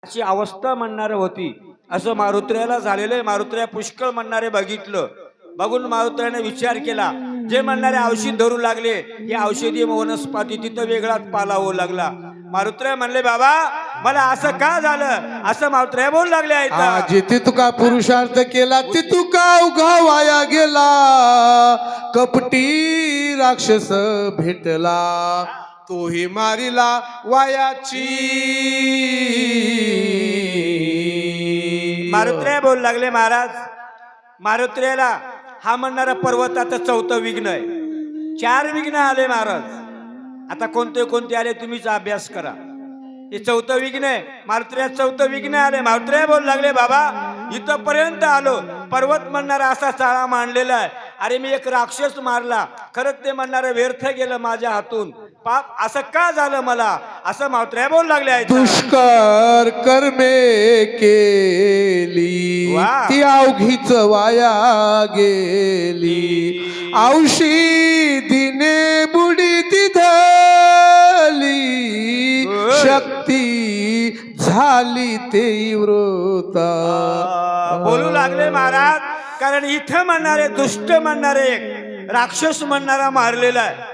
अशी अवस्था म्हणणारे होती असं मारुत्र्याला झालेलं आहे. मारुत्र्या पुष्कळ म्हणणारे बघितलं. बघून मारुत्र्याने विचार केला. जे म्हणणारे औषध धरू लागले ही औषधी वनस्पती तिथं वेगळाच पाला होऊ लागला. मारुत्र्या म्हणले बाबा मला असं का झालं असं मारुत्र्या बोलू लागले आहेत. जिथे तुका पुरुषार्थ केला ती तुका उघा वाया गेला. कपटी राक्षस भेटला तोही मारिला वायाची. मारुत्र्या बोलू लागले महाराज. मारुत्र्याला हा म्हणणारा पर्वताचं चौथं विघ्न आहे. 4 विघ्न आले महाराज. आता कोणते कोणते आले तुम्हीच अभ्यास करा. हे चौथं विघ्न आहे. मारुत्र्या चौथं विघ्न आले. मारुत्र्या बोलू लागले बाबा इथपर्यंत आलो. पर्वत म्हणणारा असा चाळा मांडलेला आहे. अरे मी एक राक्षस मारला. खरंच ते म्हणणारे व्यर्थ गेलं माझ्या हातून. पाप असं का झालं मला असं मारुत्र्या बोलू लागले आहेत. दुष्कर कर्मे केली ती अवघीच वाया गेली. औषधीने बुडी दिधली शक्ती झाली ते वृता. बोलू लागले महाराज. कारण इथं म्हणणारे दुष्ट म्हणणारे एक राक्षस म्हणणारा मारलेला आहे.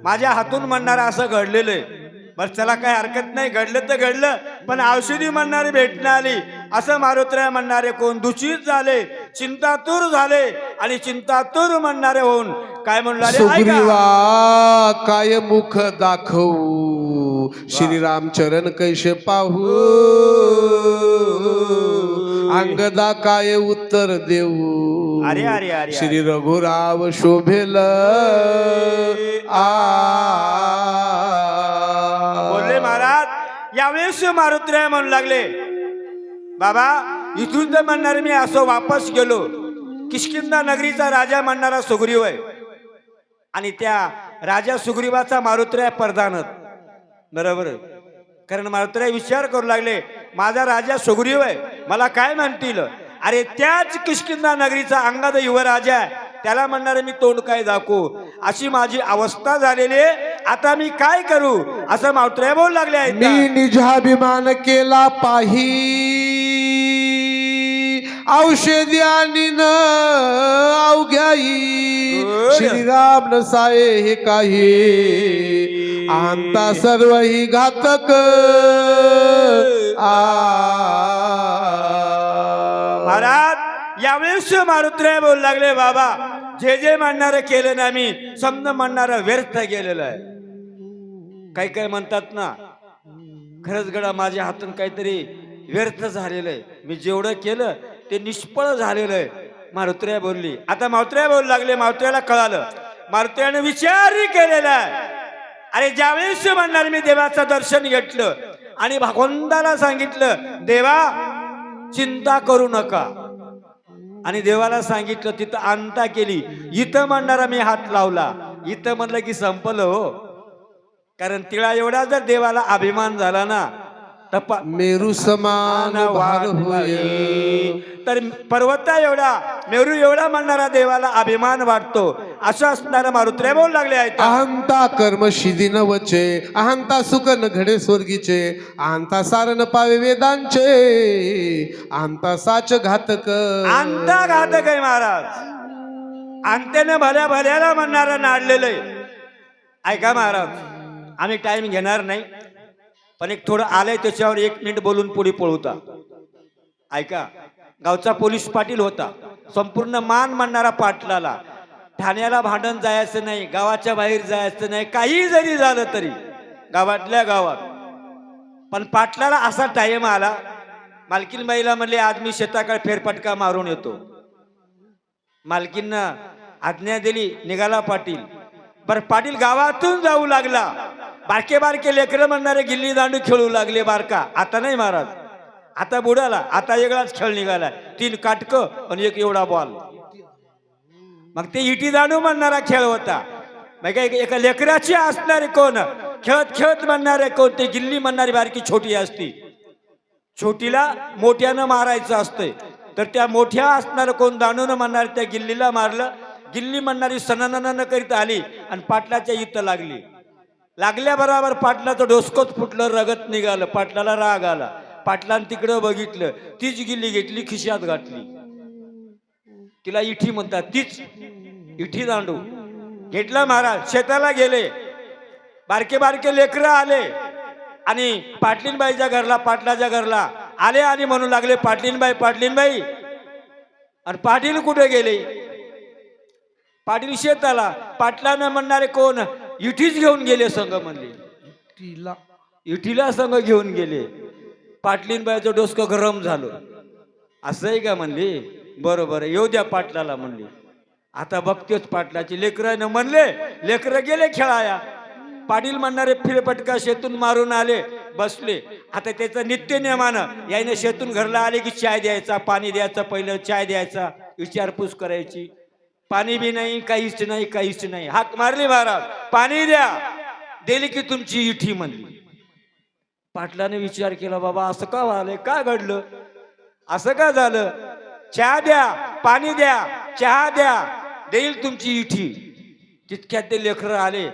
माझ्या हातून म्हणणारा असं घडलेलं आहे. बस चला काय हरकत नाही. घडलं तर घडलं पण औषधी म्हणणारी भेटणं आली. असं मारुत्र्या म्हणणारे कोण दूषित झाले चिंतातूर झाले. आणि चिंतातूर म्हणणारे होऊन काय म्हणणारे सुग्रीवा काय मुख दाखवू श्रीराम चरण कैसे पाहू. अंगदा काय उत्तर देऊ. अरे अरे अरे श्री रघुराव शोभेल बोलले महाराज. यावेळेस मारुत्र्या म्हणू लागले बाबा इथून तर म्हणणारे मी असं वापस गेलो. किष्किंधा नगरीचा राजा म्हणणारा सुग्रीव आहे. आणि त्या राजा सुग्रीवाचा मारुत्र्या प्रधानच बरोबर. कारण मारुत्र्या विचार करू लागले माझा राजा सुग्रीव आहे मला काय म्हणतील. अरे त्याच किष्किंधा नगरीचा अंगद युवराजा आहे. त्याला म्हणणारे मी तोंड काय दाखवू अशी माझी अवस्था झालेली आहे. आता मी काय करू असं मारुत्र्या बोलू लागले आहेत. मी निजाभिमान केला पाही औषधी आणि न अवघ्याई. श्रीराम नसाये हे काही आणता सर्व ही घातक. महाराज यावेळेस मारुत्र्या बोलू लागले बाबा जे जे म्हणणारं केलं ना मी समजा म्हणणारं व्यर्थ गेलेलं आहे. काही काही म्हणतात ना खरंच गडा माझ्या हातून काहीतरी व्यर्थ झालेलं आहे. मी जेवढं केलं ते निष्फळ झालेलं आहे. मारुत्र्या बोलली. आता मारुत्र्या बोलू लागले. मारुत्र्याला कळालं. मारुत्र्याने विचारही केलेला आहे. अरे ज्यावेळेस म्हणणार मी देवाचं दर्शन घेतलं आणि भगवंताला सांगितलं देवा चिंता करू नका. आणि देवाला सांगितलं तिथं अंता केली. इथं म्हणणारा मी हात लावला. इथं म्हणलं की संपलं हो. कारण तिला एवढा जर देवाला अभिमान झाला ना मेरू समान भार होय. तर पर्वता एवढा मेरू एवढा म्हणणारा देवाला अभिमान वाटतो. असं असणारा मारुत्र्या बोलू लागले आहेत. अहंता कर्म शिधी न वचे अहंता सुख न घडे स्वर्गीचे. अहंता सार न पावे वेदांचे अहंता साच घातक. अंता घातक आहे महाराज. अंत्याने भल्या भल्याला म्हणणारा नाडलेलं आहे. ऐका महाराज आम्ही टाइम घेणार नाही पण एक थोडं आलंय त्याच्यावर 1 मिनिट बोलून पुढे पळवता. ऐका गावचा पोलीस पाटील होता. संपूर्ण मान म्हणणारा पाटलाला. ठाण्याला भांडण जायचं नाही गावाच्या बाहेर जायचं नाही काही जरी झालं तरी गावातल्या गावात. पण पाटलाला असा टाइम आला मालकीन बाईला म्हणले आज मी शेताकडे फेरफटका मारून येतो. मालकींना आज्ञा दिली. निघाला पाटील. बरं पाटील गावातून जाऊ लागला. बारके बारके लेकरं म्हणणारे गिल्ली दांडू खेळू लागले. बारका आता नाही महाराज आता बुडाला. आता वेगळाच खेळ निघाला. 3 काटकं आणि 1 एवढा बॉल. मग ते इटी दांडू म्हणणारा खेळ होता. मग एका लेकराची असणारे कोण खेळत खेळत म्हणणारे कोण ते गिल्ली म्हणणारी बारकी छोटी असती. छोटीला मोठ्यानं मारायचं असतंय तर त्या मोठ्या असणारं कोण दांडून म्हणणार त्या गिल्लीला मारलं. गिल्ली म्हणणारी सननन करीत आली आणि पाटलाच्या इथं लागली. लागल्या बरोबर पाटलाचं डोसकोच फुटलं रगत निघालं. पाटलाला राग आला. पाटलान तिकडं बघितलं, तीच गिल्ली घेतली खिशात घातली. तिला इठी म्हणतात, तीच इठी दांडू घेतला. महाराज शेताला गेले. बारके बारके लेकरं आले आणि पाटलीनबाईच्या घरला, पाटलाच्या घरला आले आणि म्हणू लागले, पाटलीनबाई पाटलीनबाई. आणि पाटील कुठे गेले? पाटील शेताला. पाटलानं म्हणणारे कोण? इठीच घेऊन गेले संघ म्हणले. इठीला संघ घेऊन गेले. पाटलीनबाईचं डोसकं गरम झालं. असं आहे का म्हणले? बरोबर येऊ द्या पाटलाला म्हणले. आता बघतेच पाटलाची लेकरानं म्हणले, लेकरं गेले खेळाया. पाटील म्हणणारे फिरपटका शेतून मारून आले, बसले. आता त्याचं नित्य नियमानं याने शेतून घरला आले की चाय द्यायचा, पाणी द्यायचं, पहिलं चाय द्यायचा, विचारपूस करायची. पाणी बी नाही, काहीच नाही, काहीच नाही. हाक मारली महाराज, पाणी द्या. दिली की तुमची इठी म्हणली. पाटलाने विचार केला, बाबा असं का व्हायलंय, का घडलं, असं का झालं? चहा द्या, पाणी द्या, चहा द्या, देईल तुमची इठी. तितक्यात ते लेकरं आले.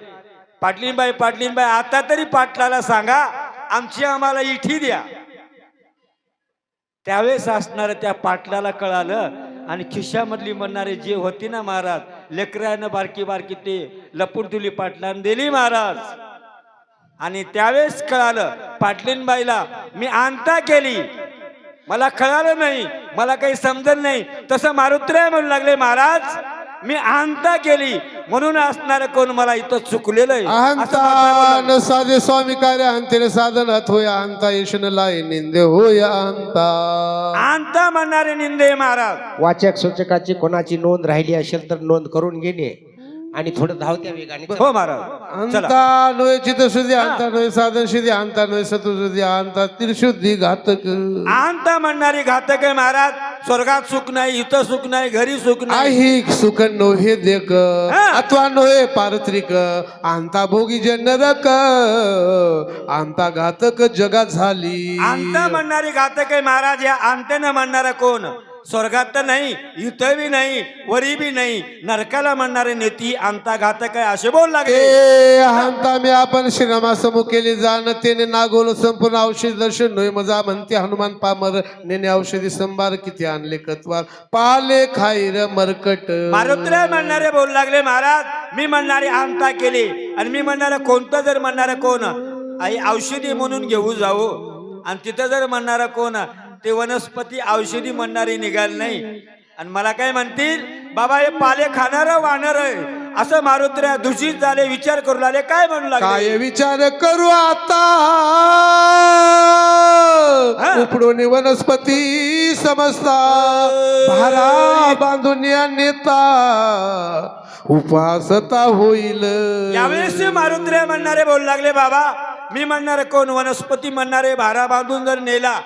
पाटलीनबाई पाटलीनबाई आता तरी पाटलाला सांगा, आमची आम्हाला इठी द्या. त्यावेळेस असणार त्या पाटलाला कळालं आणि खिशामधली म्हणणारे जे होती ना महाराज, लेकरानं बारकी बारकी ते लपून तुली पाटलानं दिली महाराज. आणि त्यावेळेस कळालं पाटलीनबाईला, मी आणता केली, मला कळालं नाही, मला काही समजलं नाही. तसं मारुतीराय म्हणू लागले, महाराज मी आणता केली म्हणून असणार कोण मला इथं चुकलेलं आहे. अहंता न साधे स्वामी कार्य अंतेने साधनात होय अहंता यशन लाय निंदे होय अहंता. आणता म्हणणारे निंदे महाराज. वाचक सूचकाची कोणाची नोंद राहिली असेल तर नोंद करून घेणे आणि थोडं धावत्या वेगाने. हो महाराज. अंता नोय चित्तशुद्धी, अंता नोय साधन शुद्धी, अंता नोय सत्वशुद्धी, अंता त्रिशुद्धी घातक. आणता म्हणणारी घातक आहे महाराज. स्वर्गात सुख नाही, इथं सुख नाही, घरी सुख नाही. ऐहिक सुख नोहे देक अथवा नोहे पारत्रिक, अंता भोगी जे नरक, अंता घातक जगात झाली. आणता म्हणणारी घातक आहे महाराज. या आणतेनं म्हणणारा कोण? स्वर्गात तर नाही, इथं बी नाही, वरी बी नाही, नरकाला म्हणणारे नेती अंता घातक आहे असे बोल लागले. अहंता मी आपण श्रीरामासमोर केले जाण, त्याने नागोल संपूर्ण औषधी दर्शन नोय मजा म्हणते हनुमान पामर, नेने औषधी संभार किती आणले कतवार, पाले खाईर मरकट. मारुतीराय म्हणणारे बोल लागले, महाराज मी म्हणणारे अंता केली आणि मी म्हणणारा कोणतं जर म्हणणारा कोण आई औषधी म्हणून घेऊ जाऊ आणि तिथं जर म्हणणारा कोण ते वनस्पती औषधी म्हणणारी निघाल नाही आणि मला काय म्हणतील, बाबा हे पाले खाणार वाहणार आहे असं मारुतीराय दूषित झाले. विचार करू लागले, काय म्हणू लागले? काय विचार करू आता उपडून वनस्पती समजता, भारा बांधून या नेता उपासता होईल. यावेळेस मारुतीराय म्हणणारे बोल लागले, बाबा मी म्हणणारे कोण? वनस्पती म्हणणारे भारा बांधून जर नेला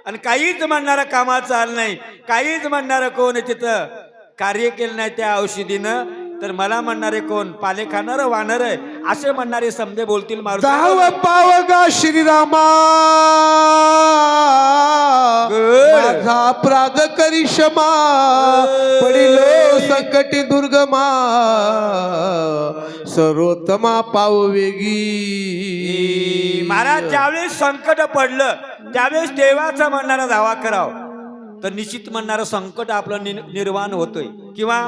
आणि काहीच म्हणणारा कामाचा आलं नाही, काहीच म्हणणारा कोण तिथं कार्य केलं नाही त्या औषधीनं, तर मला म्हणणारे कोण? पाले खाणार वाहणार आहे असे म्हणणारे समजे बोलतील. धाव पावगा श्रीरामा माझा अपराध करी क्षमा, पडिलो संकटी दुर्गमा सर्वोत्तमा पाव वेगी. महाराज ज्यावेळेस संकट पडलं त्यावेळेस देवाचा म्हणणारा धावा कराव तर निश्चित म्हणणारं संकट आपलं निर्वाण होतोय किंवा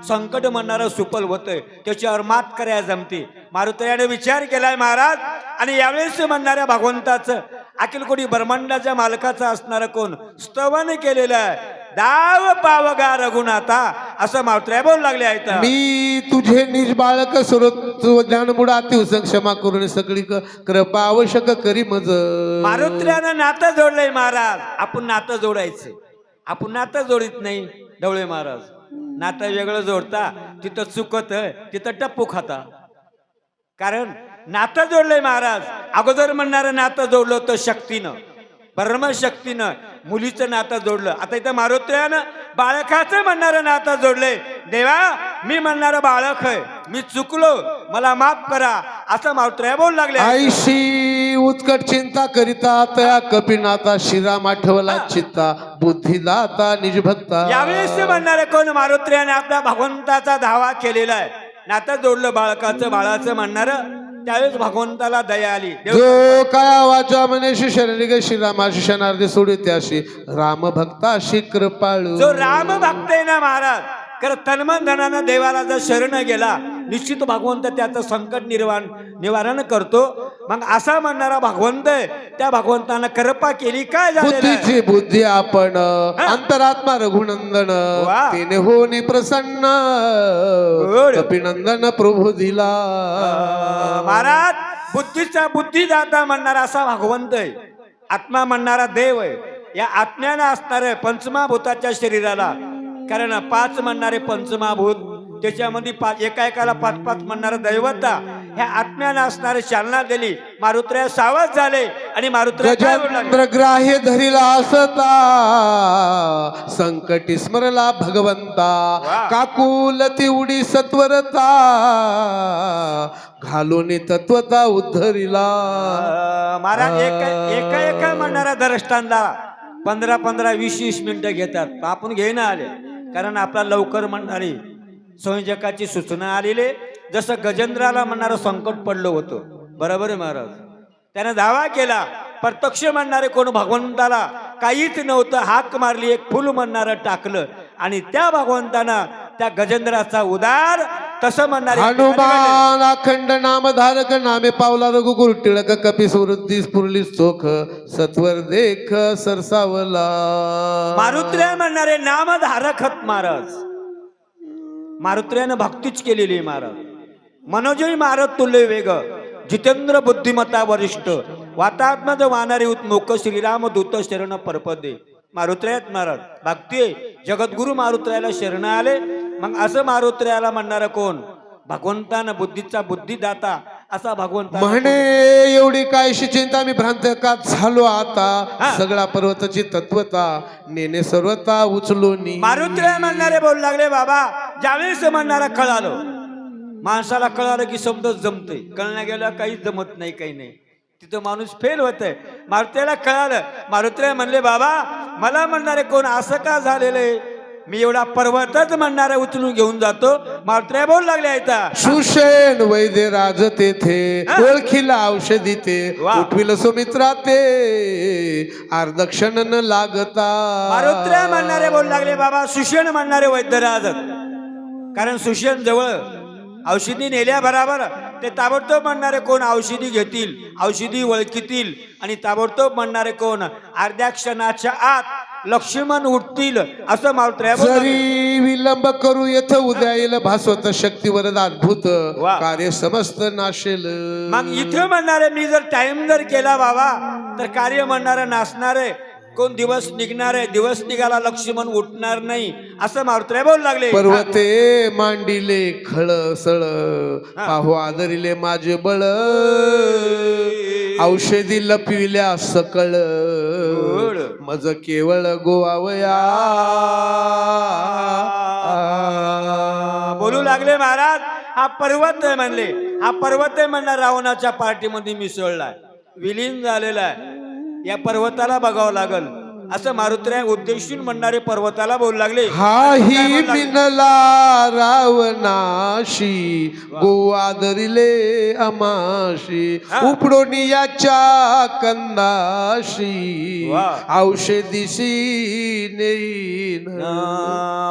संकट म्हणणारं सुफल होतोय, त्याच्यावर मात करायला जमते. मारुतीरायाने विचार केलाय महाराज आणि यावेळेस म्हणणाऱ्या भगवंताचं अखिल कोटी ब्रह्मांडाच्या मालकाचं असणारं कोण स्तवन केलेलं आहे. दाव पावगा रघुनाथा असं मारुतीराय बोलू लागले आहेत. मी तुझे निज बाळक सर्व ज्ञान मुडा अति क्षमा करून सगळी कृपा आवश्यक करी मज. मारुतीरायानं नातं जोडलंय महाराज. आपण नातं जोडायचं, आपण नातं जोडीत नाही. ढवळे महाराज नातं वेगळं जोडता, तिथं चुकत तिथं टप्पू खाता. कारण नातं जोडलंय महाराज. अगोदर म्हणणारं नातं जोडलं होतं शक्तीनं, ब्रह्मशक्तीनं, मुलीचं नातं जोडलं. आता इथं मारुतीरायानं बाळकाचं म्हणणारं नातं जोडलंय. देवा मी म्हणणारं बाळक आहे, मी चुकलो, मला माफ करा असं मारुतीराय बोलू लागले. आईशी उत्कट चिंता करिता तया कपिनाथा, श्रीराम आठवला चित्ता, बुद्धिदाता निजभक्ता. यावेळेस म्हणणारे कोण? मारुतीरायाने आपल्या भगवंताचा धावा केलेला आहे. नातं जोडलं बाळकाचं, बाळाचं म्हणणारं त्यावेळेस भगवंताला दया आली. जो काया वाचा मनेशी शरीर श्रीरामाशी शनार्दे सोडी त्याशी राम भक्ताशी कृपाळू. जो राम भक्त आहे ना महाराज, कारण तन्मन धनानं देवाला जर शरण गेला निश्चित भगवंत त्याचं संकट निवारण करतो. मग असा म्हणणारा भगवंत आहे, त्या भगवंतानं कृपा केली. काय झालं बुद्धीची बुद्धी आपण अंतरात्मा रघुनंदन वा. तिने होनी प्रसन्न गोड. कपिनंदन प्रभू दिला. महाराज बुद्धीचा बुद्धिदाता म्हणणारा असा भगवंत आहे, आत्मा म्हणणारा देव आहे. या आत्म्यानं असणारे पंचमहाभूताच्या शरीराला, कारण 5 म्हणणारे पंचमहाभूत, त्याच्यामध्ये एका एकाला 5-5 म्हणणारा दैवता, ह्या आत्म्यानं असणारे चालना दिली. मारुत्र्या सावध झाले आणि मारुत्र्या काय बोलू लागले? गजेंद्र ग्राह्य धरिला असता संकटी स्मरला भगवंता. वा. काकुलती उडी सत्वरता घालून तत्वता उद्धरिला. महाराज एका एका म्हणणारा दरष्टांना 15-20 मिनिटं घेतात. आपण घेणं आले, कारण आपला लवकर म्हणणारी संयोजकाची सूचना आलेली. जसं गजेंद्राला म्हणणारं संकट पडलं होतं, बरोबर आहे महाराज. त्याने दावा केला, प्रत्यक्ष म्हणणारे कोण भगवंताला काहीच नव्हतं, हाक मारली, एक फुल म्हणणारं टाकलं आणि त्या भगवंतानं त्या गजेंद्राचा उदार तसं म्हणणारे हनुमान अखंड नामधारक नामे पावला रघुकुल टिळक कपीस वृद्धी स्फुरली चोख सत्वर देख सरसावला. मारुत्र्या म्हणणारे नामधारक हत महाराज. मारुत्र्यानं भक्तीच केलेली आहे महाराज. मनोजयी महाराज तुल्य वेग जितेंद्र बुद्धिमत्ता वरिष्ठ वातात्मज वानारी उत्मुख श्रीराम दूत शरण परपदे. मारुत्र्यात महाराज भक्ती आहे. जगद्गुरु मारुत्र्याला शरण आले. मग असं मारुत्र्याला म्हणणारा कोण? भगवंतानं बुद्धीचा बुद्धिदाता असा भगवंत म्हणे एवढी कायशी चिंता मी भ्रांत का झालो आता. सगळा पर्वताची तत्वता नेने सर्वता उचलून. मारुत्र्या म्हणणारे बोलू लागले, बाबा ज्यावेळेस म्हणणारा कळालं, माणसाला कळालं की समजत जमतंय, कळण्या गेलं काहीच जमत नाही, काही नाही, तिथं माणूस फेल होतंय. मारुत्र्याला कळालं. मारुत्र्या म्हणले, बाबा मला म्हणणारे कोण असं का झालेलं आहे, मी एवढा पर्वतच म्हणणारा उचलून घेऊन जातो. मारुत्र्या बोलू लागले, ऐता सुषेण वैद्य राज तेथे ओळखीला औषधी ते वा. उठविल सुमित्रा ते अर्धक्षण न लागता. मारुत्र्या म्हणणारे बोलू लागले, बाबा सुषेण म्हणणारे वैद्यराज, कारण सुषेण जवळ औषधी नेल्या बराबर ते ताबडतोब म्हणणारे कोण औषधी घेतील, औषधी ओळखीतील आणि ताबडतोब म्हणणारे कोण अर्ध्या क्षणाच्या आत लक्ष्मण उठतील असं मारुत्र्या बोलू लागले. जरी विलंब करू येथ उद्या येईल भास्वत शक्तीवर अद्भुत वा. कार्य समस्त नाशेल. मग इथे म्हणणारे मी जर टाइम जर केला बाबा तर कार्य म्हणणारं नाचणारे कोण दिवस निघणार आहे, दिवस निघाला लक्ष्मण उठणार नाही असं मारुत्र्या बोलू लागले. पर्वते मांडिले खळसळ पाहू आदरिले माझे बळ औषधी लपविल्या सकळ मज केवळ गोवावया. बोलू लागले महाराज, हा पर्वत आहे म्हणले, हा पर्वत आहे म्हणणार रावणाच्या पार्टीमध्ये मिसळलाय, विलीन झालेला आहे, या पर्वताला बघावं लागल असं मारुत्र्या उद्देशून म्हणणारे पर्वताला बोलू लागले. हाही मिनला रावणाशी गोवादरिले अमाशी उपडून याच्या कंदाशी वा. औषधीशी नेईन.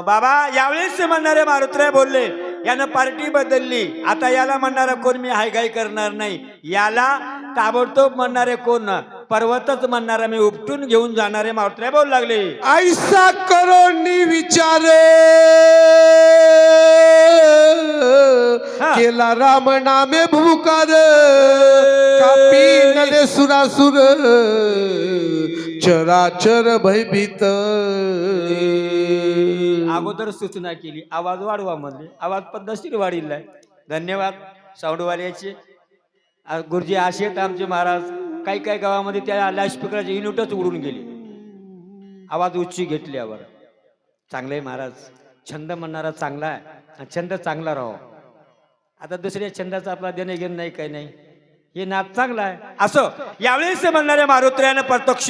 बाबा यावेळेस म्हणणारे मारुत्र्या बोलले, यानं पार्टी बदलली, आता याला म्हणणारा कोण मी हायगाय करणार नाही, याला ताबडतोब म्हणणारे कोण पर्वतच म्हणणारा मी उपटून घेऊन जाणारे मारुत्र्या बोलू लागले. ऐसा करोनी विचार केला राम नामे भूकार कापी नले सुरासुर चराचर भयभीत. अगोदर सूचना केली, आवाज वाढवा म्हणले, आवाज पद्धतशीर वाढीलाय. धन्यवाद साऊंडवाल्याचे. गुरुजी असे आहेत आमचे महाराज, काही काही गावामध्ये त्या लाऊडस्पीकरचे युनिटच उडून गेली, आवाज उच्ची घेतल्यावर. चांगले महाराज, छंद म्हणणारा चांगला आहे, छंद चांगला राहो. आता दुसऱ्या छंदाचा आपला देणे घेणं नाही, काही नाही, हे नाद चांगला आहे. असं यावेळेस म्हणणाऱ्या मारुत्र्यानं प्रत्यक्ष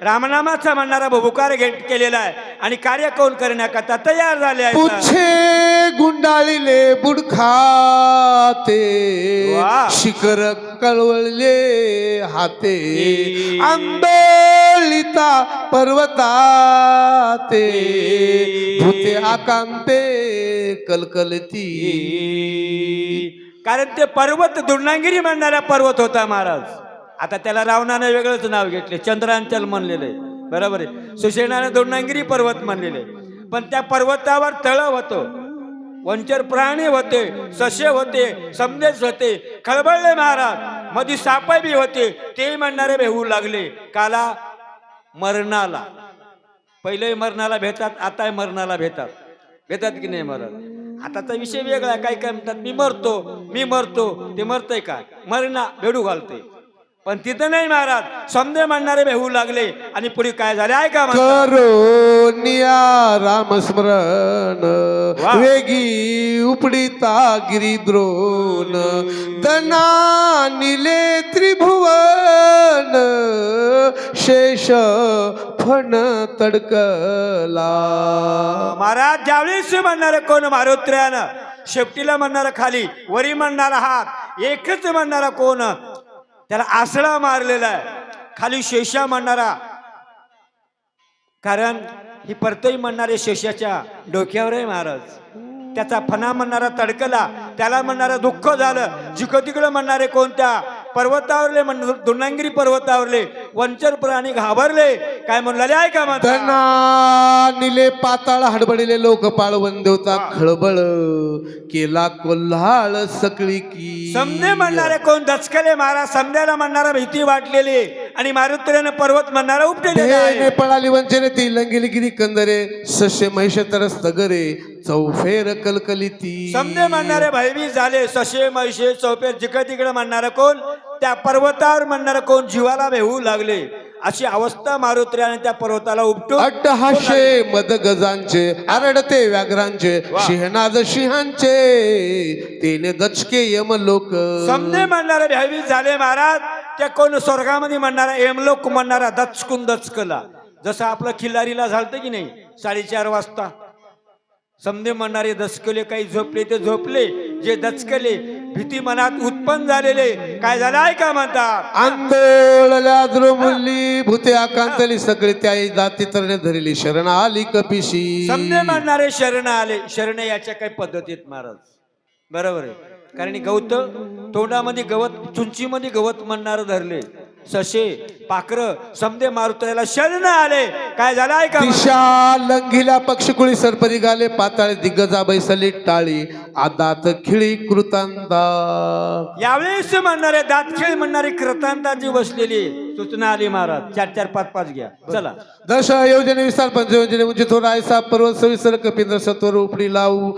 रामनामाचा म्हणणारा भुकार केलेला आहे आणि कार्य कोण करण्याकरता तयार झाले आहे. पुछे गुंडाळिले बुडखाते वा. शिखर कळवळले हाते आंदोलिता पर्वताते भूते आकांते कलकलती. कारण ते पर्वत दुर्नागिरी म्हणणारा पर्वत होता महाराज. आता त्याला रावणाने वेगळंच नाव घेतले, चंद्रांचल म्हणलेलं आहे. बरोबर आहे. सुषेणाने दुर्नागिरी पर्वत म्हणलेले, पण त्या पर्वतावर तळ होतं, वंचर प्राणी होते, ससे होते, समदेश होते. खळबळले महाराज. मधी साप बी होते, ते म्हणणारे भेऊ लागले. काला मरणाला. पहिले मरणाला भेटतात, आता मरणाला भेटतात की नाही महाराज. आताचा विषय वेगळा. काय काय म्हणतात, मी मरतो. ते मरतय काय, मरणा भेडू घालते. पण तिथं नाही महाराज. समजे म्हणणारे भेऊ लागले. आणि पुढे काय झाले ऐका. करोनिया रामस्मरण वा. वेगी उपडिता गिरिद्रोण दनानिले त्रिभुवन शेष फण तडकला. महाराज ज्यावेळेस म्हणणारे कोण मारुत्र्यानं, शेपटीला म्हणणारा खाली, वरी म्हणणारा हात, एकच म्हणणारा कोण, त्याला आसळा मारलेला आहे. खाली शेषा म्हणणारा, कारण ही परतई म्हणणारे शेषाच्या डोक्यावर आहे महाराज. त्याचा फणा म्हणणारा तडकला, त्याला म्हणणारा दुःख झालं. जिकडं तिकडं म्हणणारे कोणत्या पर्वतावरले, दुर्नागिरी पर्वतावरले वंचर प्राणी घाबरले. काय म्हणले ऐका. निले पाताळ हडबडिले लोक पाळवण देवता खळबळ केला कोल्हाळ सकळी की. समजे म्हणणारे कोण दचकले महाराज. समजायला म्हणणारा भीती वाटलेली, आणि मारुत्र्यानं पर्वत म्हणणारा उपटेलेला आहे. पळाली वंचने ती लंगिली गिरी कंदरे सस्य महिष तरस्त गरे चौफेर कलकलिती. समजे म्हणणारे भयभीत झाले. सशे मैशे चौफेर जिकडे तिकडे म्हणणारा कोण, त्या पर्वतावर म्हणणारा कोण जीवाला भेवू लागले. अशी अवस्था मारुत्र्याने त्या पर्वताला उपटून अट्टहाशे मद गजांचे आरडते व्याघ्रांचे सिंहनाद सिंहांचे तेने दचके यम लोक. समजे म्हणणारे भयभीत झाले महाराज. त्या कोण स्वर्गामध्ये म्हणणारा यमलोक म्हणणारा दचकून दचकला. जसं आपलं खिल्लारीला झालतं की नाही 4:30 वाजता. समजे म्हणणारे दचकले. काही झोपले ते झोपले, जे दचकले भीती मनात उत्पन्न झालेले काय झालं ऐका म्हणतात. आंदोळल्या द्रोमुली भूते आकांतली सगळे त्याई दाती तरणे धरली शरण आली कपिशी. समजे म्हणणारे शरण आले. शरण याच्या काही पद्धतीत महाराज. बरोबर आहे. कारण गवत तोंडामध्ये गवत, चुंचीमध्ये गवत म्हणणार धरले. सशे पाखर समजे मारुत्र्याला शरण आले. काय झालं ऐका. दिशा लंघिल्या पक्षकुळी सरपरी गाले पाताळे दिग्गजा बैसली टाळी आदात खिळी कृतांता. यावेळेस म्हणणारे दातखिळ म्हणणारी कृतांताची बसलेली सूचना आली महाराज. 4-4, 5-5 घ्या चला. दश योजने विस्तार पंचयोजने उंची थोर आयसा पर्वत सविस्तर कपिंद्र सत्वर उपडी लावू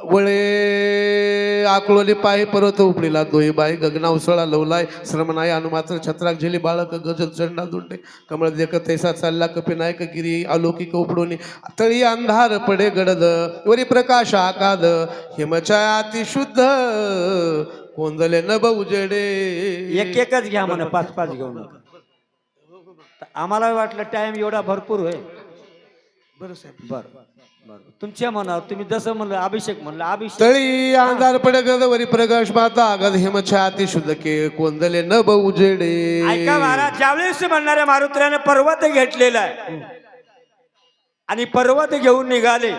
वळे आकळोली पाय पर्वत उपडीला दोही बाई गगना उसळा लवलाय श्रमनाय अनुमात्र छत्राक झेली बाळक गजल चंडा दुंडे कमळ देख तैसा चालला कपी नायक गिरी अलौकिक उपडोनी तळी अंधार पडे गडद वरी प्रकाश आकाद हिमछाया अति शुद्ध कोंदले नभ उजेडे. एकच घ्या म्हणा, 5-5 घेऊ नका. आम्हाला वाटलं टाइम एवढा भरपूर होय. बरं साहेब. बरं तुमच्या मनावर तुम्ही जसं म्हणलं अभिषेक म्हणलं अभिषेक. तळी अंधार पडे गद वरी प्रकाश माता गद हिमछाया अति शुद्ध के कोंदले नभ उजेडे. ऐका महाराज. ज्यावेळेस म्हणणाऱ्या मारुत्र्याने पर्वत घेतलेला आहे आणि पर्वत घेऊन निघाले.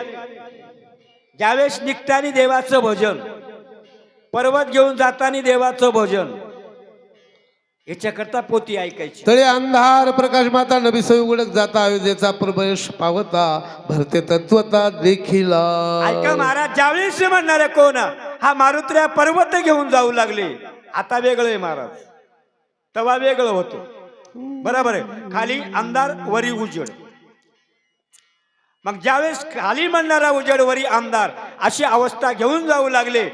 ज्यावेळेस निघताना देवाचं भजन, पर्वत घेऊन जाताना देवाचं भजन, याच्याकरता पोती ऐकायची. तळे अंधार प्रकाश माता नबी सई उघडत जाता अयोध्येचा प्रवेश पावता भरते तत्वता देखील. ऐका महाराज. ज्यावेळेस म्हणणारे कोण, हा मारुत्र्या पर्वत घेऊन जाऊ लागले. आता वेगळं आहे महाराज, तेव्हा वेगळं होतं. बरोबर आहे. खाली अंधार वरी उजेड. मग ज्यावेळेस खाली म्हणणारा उजेड वरी अंधार अशी अवस्था घेऊन जाऊ लागले.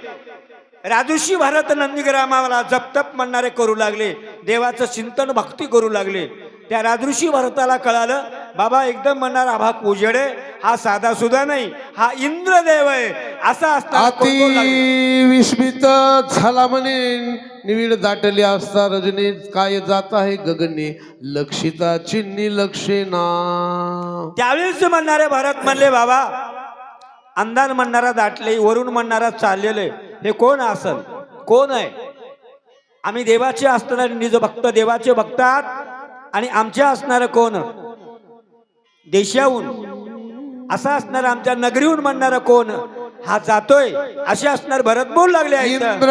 राजूशी भरत नंदीग्रामाला जपतप म्हणणारे करू लागले. देवाचं चिंतन भक्ती करू लागले. त्या राजऋषी भरताला कळालं बाबा एकदम म्हणणार आभाक उजेडे हा साधा सुद्धा नाही, हा इंद्रदेव आहे. असा असता अति विस्मित झाला म्हणे निविड दाटली असता रजनी काय जात आहे गगनी लक्षिता चिन्नी लक्षेना. त्यावेळेस म्हणणारे भरत म्हणले बाबा अंधार म्हणणारा दाटले, वरून म्हणणारा चाललेले, हे कोण असल? कोण आहे? आम्ही देवाचे असणारे निज भक्त देवाचे भक्तात, आणि आमच्या असणार कोण? देशाहून असा असणार, आमच्या नगरीहून म्हणणारा कोण? हा जातोय असे असणार. भरत बोल लागले आहेत. इंद्र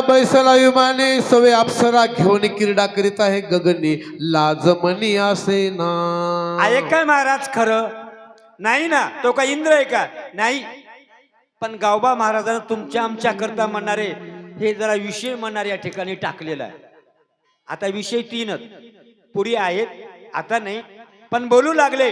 बैसला विमाने सवे अप्सरा घेऊन क्रीडा करीत आहे गगनी, लाजमनी असे ना. आहे काय महाराज? खरं नाही ना. तो काय इंद्र आहे का? नाही. पण गावबा महाराजांना तुमच्या आमच्या करता म्हणणारे हे जरा विषय म्हणणारे या ठिकाणी टाकलेला आहे. आता विषय 3च पुरी आहेत, आता नाही. पण बोलू लागले,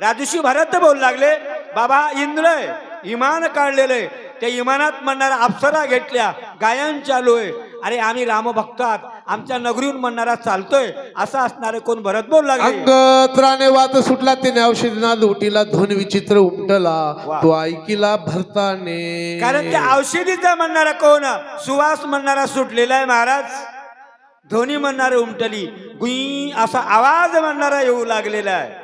राजर्षी भरत बोलू लागले, बाबा इंद्र आहे, इमान काढलेलं, त्या इमानात म्हणणारा अप्सरा घेतल्या, गायन चालू आहे. अरे आम्ही रामभक्त आहात, आमच्या नगरीहून म्हणणारा चालतोय असं असणारे कोण? भरत बोलू लागले. अंगत्राने वात सुटला त्याने औषधीना लुटीला, धुन विचित्र उमटला तो ऐकिला भरताने. कारण त्या औषधीचा म्हणणारा कोण? सुवास म्हणणारा सुटलेला आहे महाराज. ध्वनी म्हणणारे उमटली, गुई असा आवाज म्हणणारा येऊ लागलेला आहे.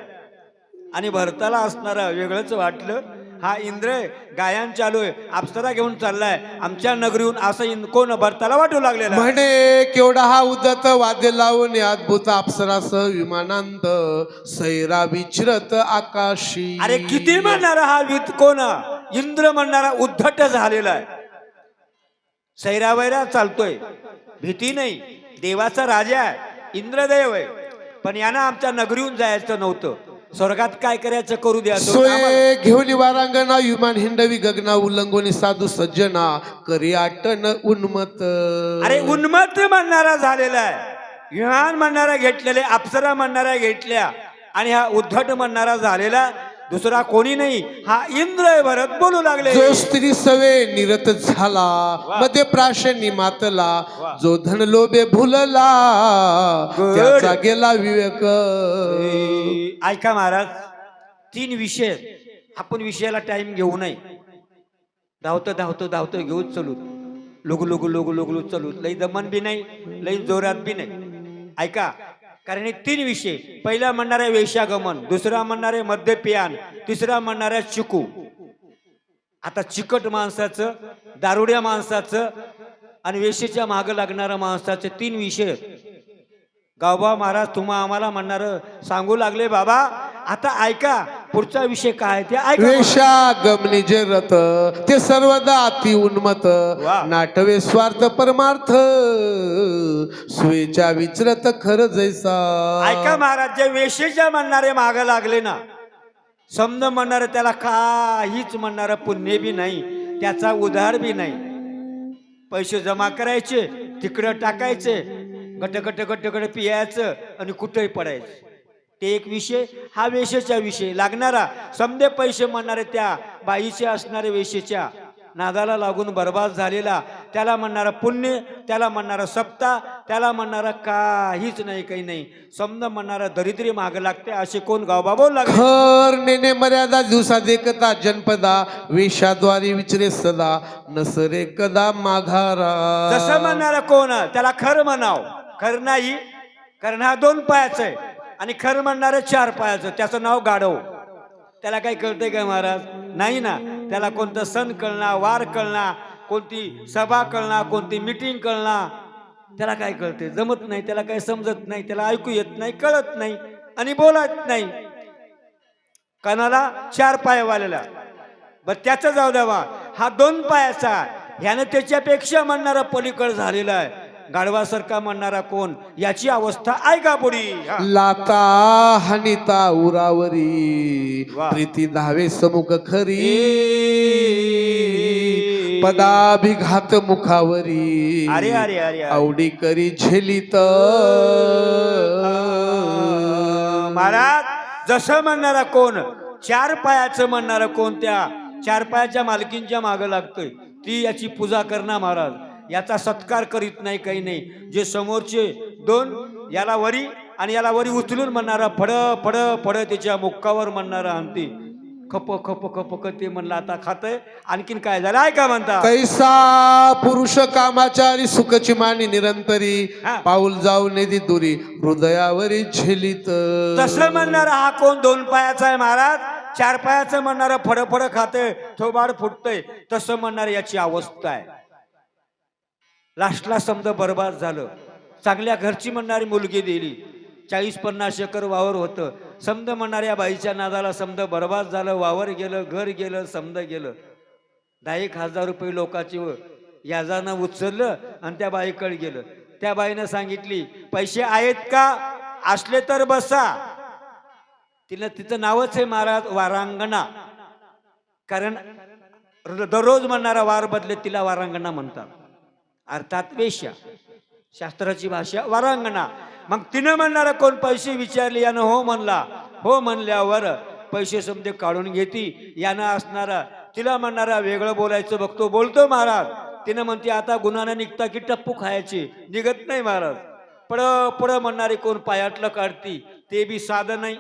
आणि भरताला असणारा वेगळंच वाटलं. हा इंद्र गायन चालू आहे, अप्सरा घेऊन चाललाय आमच्या नगरीहून, असं कोण? भरताला वाटू लागलेला. म्हणे केवढा हा उदत वाद्य लावून अद्भुत अप्सरासह विमानांत सैरा विचरत आकाशी. अरे किती म्हणणारा हा कोण? इंद्र म्हणणारा उद्धट झालेला आहे. सैरावैरा चालतोय, भीती नाही. देवाचा राजा आहे, इंद्रदेव आहे. पण यानं आमच्या नगरीहून जायचं नव्हतं. स्वर्गात काय करायचं करू द्या. सोय घेऊन वारांगणा विमान हिंडवी गगना, उल्लंघोनी साधू सज्जना करी आटन उन्मत. अरे उन्मत म्हणणारा झालेला आहे. विमान म्हणणारा घेतलेले, अप्सरा म्हणणारा घेतल्या, आणि हा उद्धट म्हणणारा झालेला दुसरा कोणी नाही, हा इंद्र आहे. भरत बोलू लागले, जो स्त्री सवे निरत झाला, मध्ये प्राशनी मातला, जो धन लोभे भुलला, त्याचा गेला विवेक. ऐका महाराज, 3 विषय. आपण विषयाला टाइम घेऊ नये. धावतो घेऊच चलू, लुगू चलू. लई दमन बी नाही, लई जोरात बी नाही. ऐका, कारण हे 3 विषय. पहिला म्हणणारे वेश्यागमन, दुसरा म्हणणारे मद्यपियान, तिसरा म्हणणारे चिकू. आता चिकट माणसाचं, दारुड्या माणसाचं आणि वेश्येच्या मागं लागणाऱ्या माणसाचे 3 विषय. गावबा महाराज तुम्हा आम्हाला म्हणणार सांगू लागले, बाबा आता ऐका पुढचा विषय काय ते ऐका. वेशा गमनी जे रथ ते सर्वदा अति उन्मत, नाटवे स्वार्थ परमार्थ, स्वेच्या विचरत खर जैसा. ऐका महाराज, जे वेशेच्या म्हणणारे माग लागले ना, समज म्हणणारे त्याला काहीच म्हणणार पुण्य बी नाही, त्याचा उधार बी नाही. पैसे जमा करायचे, तिकडं टाकायचे, गट पियायचं आणि कुठेही पडायचं. ते एक विषय. हा वेशेचा विषय लागणारा. समजे पैसे म्हणणारे त्या बाईचे असणारे वेशेच्या नादाला लागून बर्बाद झालेला, त्याला म्हणणारा पुण्य, त्याला म्हणणारा सप्ता, त्याला म्हणणारा काहीच नाही, काही नाही. समज म्हणणारा दरिद्री माग लागते असे कोण? गावबा बोल लागले. खर नेने मर्यादा दिवसा देखता जनपदा, वेशाद्वारी विचरे सदा, नसरे कदा माघारा. जसं म्हणणारा कोण? त्याला खर म्हणाव. खर नाही, कारण हा 2 पायाचं आहे, आणि खर म्हणणारे 4 पायाचं. त्याचं नाव गाढव. त्याला काही कळतंय का महाराज? नाही ना. त्याला कोणतं सण कळणार, वार कळणार, कोणती सभा कळणार, कोणती मीटिंग कळणार, त्याला काय कळते? जमत नाही. त्याला काही समजत नाही, त्याला ऐकू येत नाही, कळत नाही आणि बोलत नाही. कानाला 4 पाय वालेला. बरं त्याचं जाऊ द्यावा. हा 2 पायाचा, ह्यानं त्याच्यापेक्षा म्हणणारा पलीकड झालेला आहे. गाढवासारखा म्हणणारा कोण? याची अवस्था ऐका पुढी. लाता हनिता उरावरी, प्रीती धावे समुख खरी, पदाभिघात मुखावरी, अरे अरे अरे आवडी करी झेलित. महाराज जसं म्हणणारा कोण? 4 पायाचं म्हणणारा कोण? त्या 4 पायाच्या मालकींच्या मागं लागतोय. ती याची पूजा करणार महाराज. याचा सत्कार करीत नाही, काही नाही. जे समोरचे 2 याला वरी आणि याला वरी उचलून म्हणणारा फड फड फड, त्याच्या मुक्कावर म्हणणारा अंती खप खप खप ते म्हणलं आता खातय. आणखीन काय झालं ऐका म्हणता. कैसा पुरुष कामाचारी, सुखची मानी निरंतरी, पाऊल जाऊ नेदी दुरी, हृदयावरी झेलित. तसं म्हणणारा हा कोण? 2 पायाचा आहे महाराज. चार पायाचं म्हणणारं फडफड खाते थोबाड फुटतंय तसं म्हणणार याची अवस्था आहे. लास्टला समजा बर्बाद झालं. चांगल्या घरची म्हणणारी मुलगी दिली, 40-50 एकर वावर होतं. समजा म्हणणाऱ्या बाईच्या नादाला समजा बर्बाद झालं, वावर गेलं, घर गेलं, समजा गेलं. 10,000 रुपये लोकांची याजानं उचललं आणि त्या बाईकडे गेलं. त्या बाईनं सांगितली, पैसे आहेत का? असले तर बसा. तिचं नावच आहे महाराज वारांगणा, कारण दररोज म्हणणारा वार बदले तिला वारांगणा म्हणतात, अर्थात वेश्या, शास्त्राची भाषा वारांगणा. मग तिनं म्हणणारा कोण पैसे विचारले, यानं हो म्हणला. हो म्हणल्यावर पैसे समजे काढून घेती. यानं असणारा तिला म्हणणारा वेगळं बोलायचं बघतो, बोलतो महाराज. तिनं म्हणते आता गुन्हानं निघता की टप्पू खायची, निघत नाही महाराज. पड म्हणणारी कोण पायातलं काढती, ते बी साधं नाही,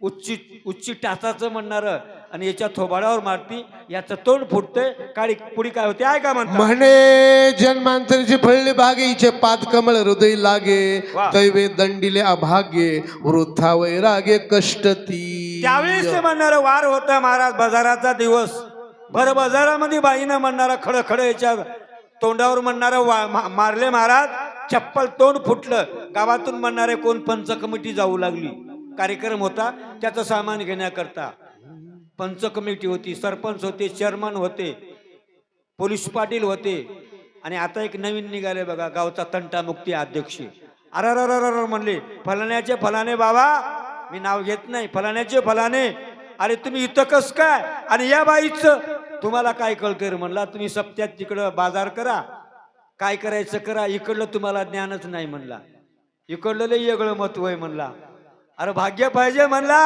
उच्ची टाचाचं म्हणणारं, आणि याच्या थोबाडावर मारती, याचं तोंड फुटतंय. काळी पुढी काय होते आहे का म्हणतात, म्हणे जन्मांतरचे फळले भागे हिचे पाद कमळ हृदय लागे. वा. दैवे दंडिले अभागे वृद्धा वैरागे कष्ट ती. त्यावेळेस ते म्हणणारं वार होता महाराज, बाजाराचा दिवस. भर बाजारामध्ये बाईनं म्हणणारा खडखड याच्या तोंडावर म्हणणारं मारले महाराज. चप्पल तोंड फुटलं. गावातून म्हणणारे कोण पंच कमिटी जाऊ लागली. कार्यक्रम होता त्याचं सामान घेण्याकरता. पंच कमिटी होती, सरपंच होते, चेअरमन होते, पोलीस पाटील होते. आणि आता एक नवीन निघाले बघा, गावचा तंटामुक्ती अध्यक्ष. अररररर म्हणले, फलाण्याचे फलाने बाबा, मी नाव घेत नाही, फलाण्याचे फलाने, अरे तुम्ही इथं कस काय, आणि या बाईचं तुम्हाला काय कळतंय म्हणला. तुम्ही सप्त्यात तिकडं बाजार करा, काय करायचं करा, इकडलं तुम्हाला ज्ञानच नाही म्हणला. इकडलं लय वेगळं महत्व आहे म्हणला. अरे भाग्य पाहिजे म्हणला,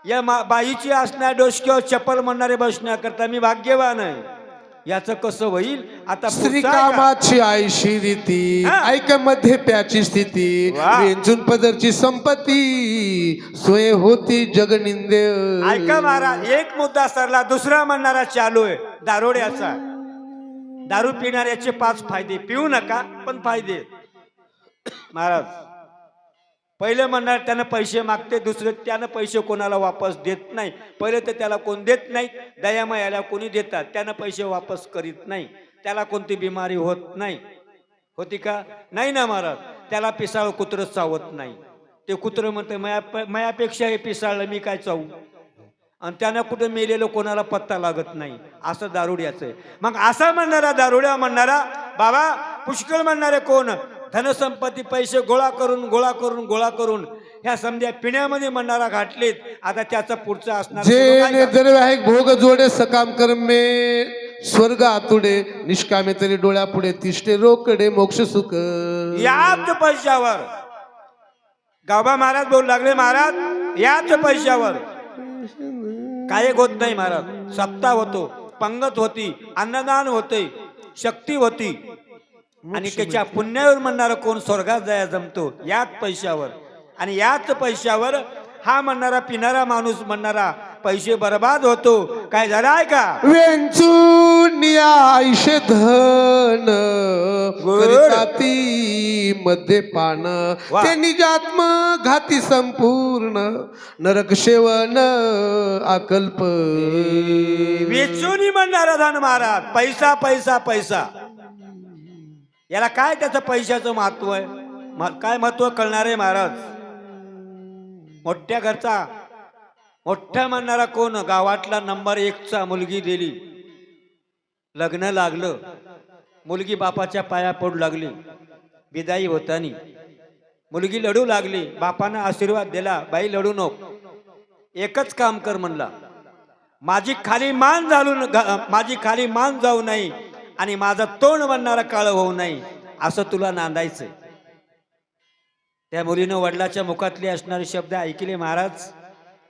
या बाईची असण्या डोसक्यावर चप्पल म्हणणारे बसण्याकरता मी भाग्यवान आहे. याचं कसं होईल आता. श्रीकामाची आयशी रीती, ऐक मध्ये प्याची स्थिती, वेंचून पदरची संपत्ती, सोय होती जगनिंदे. ऐका महाराज, एक मुद्दा सरला, दुसरा म्हणणारा चालू आहे दारोड्याचा. दारू पिणाऱ्याचे 5 फायदे. पिऊ नका पण फायदे महाराज. पहिले म्हणणार त्यानं पैसे मागते, दुसरे त्यानं पैसे कोणाला वापस देत नाही. पहिले तर त्याला कोण देत नाही, दयामयाला कोणी देतात, त्यानं पैसे वापस करीत नाही. त्याला कोणती बिमारी होत नाही, होती का नाही ना महाराज. त्याला पिसाळ कुत्रं चावत नाही. ते कुत्रं म्हणते मयापेक्षा हे पिसाळलं, मी काय चावू. आणि त्यानं कुठं मेलेलं कोणाला पत्ता लागत नाही. असं दारुड्याचं आहे. मग असा म्हणणारा दारुड्या म्हणणारा बाबा पुष्कळ म्हणणारे कोण, धनसंपत्ती पैसे गोळा करून ह्या समध्या पिण्यामध्ये म्हणणारा घातलेत. आता त्याचा पुढचा असणार जे दरवाहे भोग जोडे सकाम कर्मे स्वर्ग आतुडे, निष्कामे तरी डोळ्या पुढे तिष्ठे रोकडे मोक्ष सुख. याच पैशावर गावबा महाराज बोलू लागले, महाराज याच पैशावर काय होत नाही महाराज. सत्ता होतो, पंगत होती, अन्नदान होते, शक्ती होती, आणि त्याच्या पुण्यावर म्हणणारा कोण स्वर्गात जाया जमतो याच पैशावर. आणि याच पैशावर हा म्हणणारा पिणारा माणूस म्हणणारा पैसे बर्बाद होतो. काय झालं आहे का, वेंचून आयुष्य धन करिताती मध्ये पान, ते निजात्म घाती संपूर्ण नरक सेवन अकल्प. वेचून म्हणणारा धन महाराज, पैसा पैसा पैसा. याला काय त्याचं पैशाचं महत्व आहे, काय महत्व कळणार आहे महाराज. मोठ्या घरचा मोठ्या म्हणणारा कोण, गावातला नंबर 1चा मुलगी दिली, लग्न लागलं, मुलगी बापाच्या पाया पडू लागली. विदाई होतानी मुलगी लढू लागली. बापानं आशीर्वाद दिला, बाई लढू नको, एकच काम कर म्हणला, माझी खाली मान जाऊ नये आणि माझं तोंड म्हणणारा काळ होऊ नये, असं तुला नांदायचंय. त्या मुलीनं वडिलाच्या मुखातले असणारे शब्द ऐकले महाराज.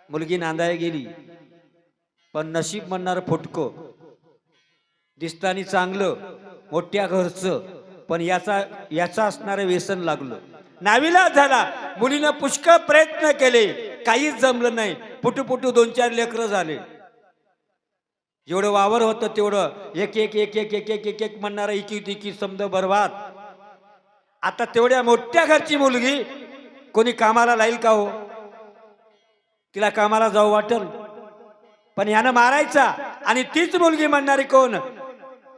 मुलगी नांदाय गेली, पण नशीब म्हणणारं फुटको. दिसतानी चांगलं, मोठ्या घरचं, पण याचा असणारं व्यसन लागलं. नाविलाज झाला. मुलीनं पुष्कळ प्रयत्न केले, काहीच जमलं नाही. पुटू 2-4 लेकरं झाले. जेवढं वावर होतं तेवढं एक एक एक एक एक एक एक एक म्हणणारा इकी समजा बर्बाद. आता तेवढ्या मोठ्या घरची मुलगी कोणी कामाला लाईल का हो? तिला कामाला जाऊ वाटेल? पण यानं मारायचा आणि तीच मुलगी म्हणणारी कोण,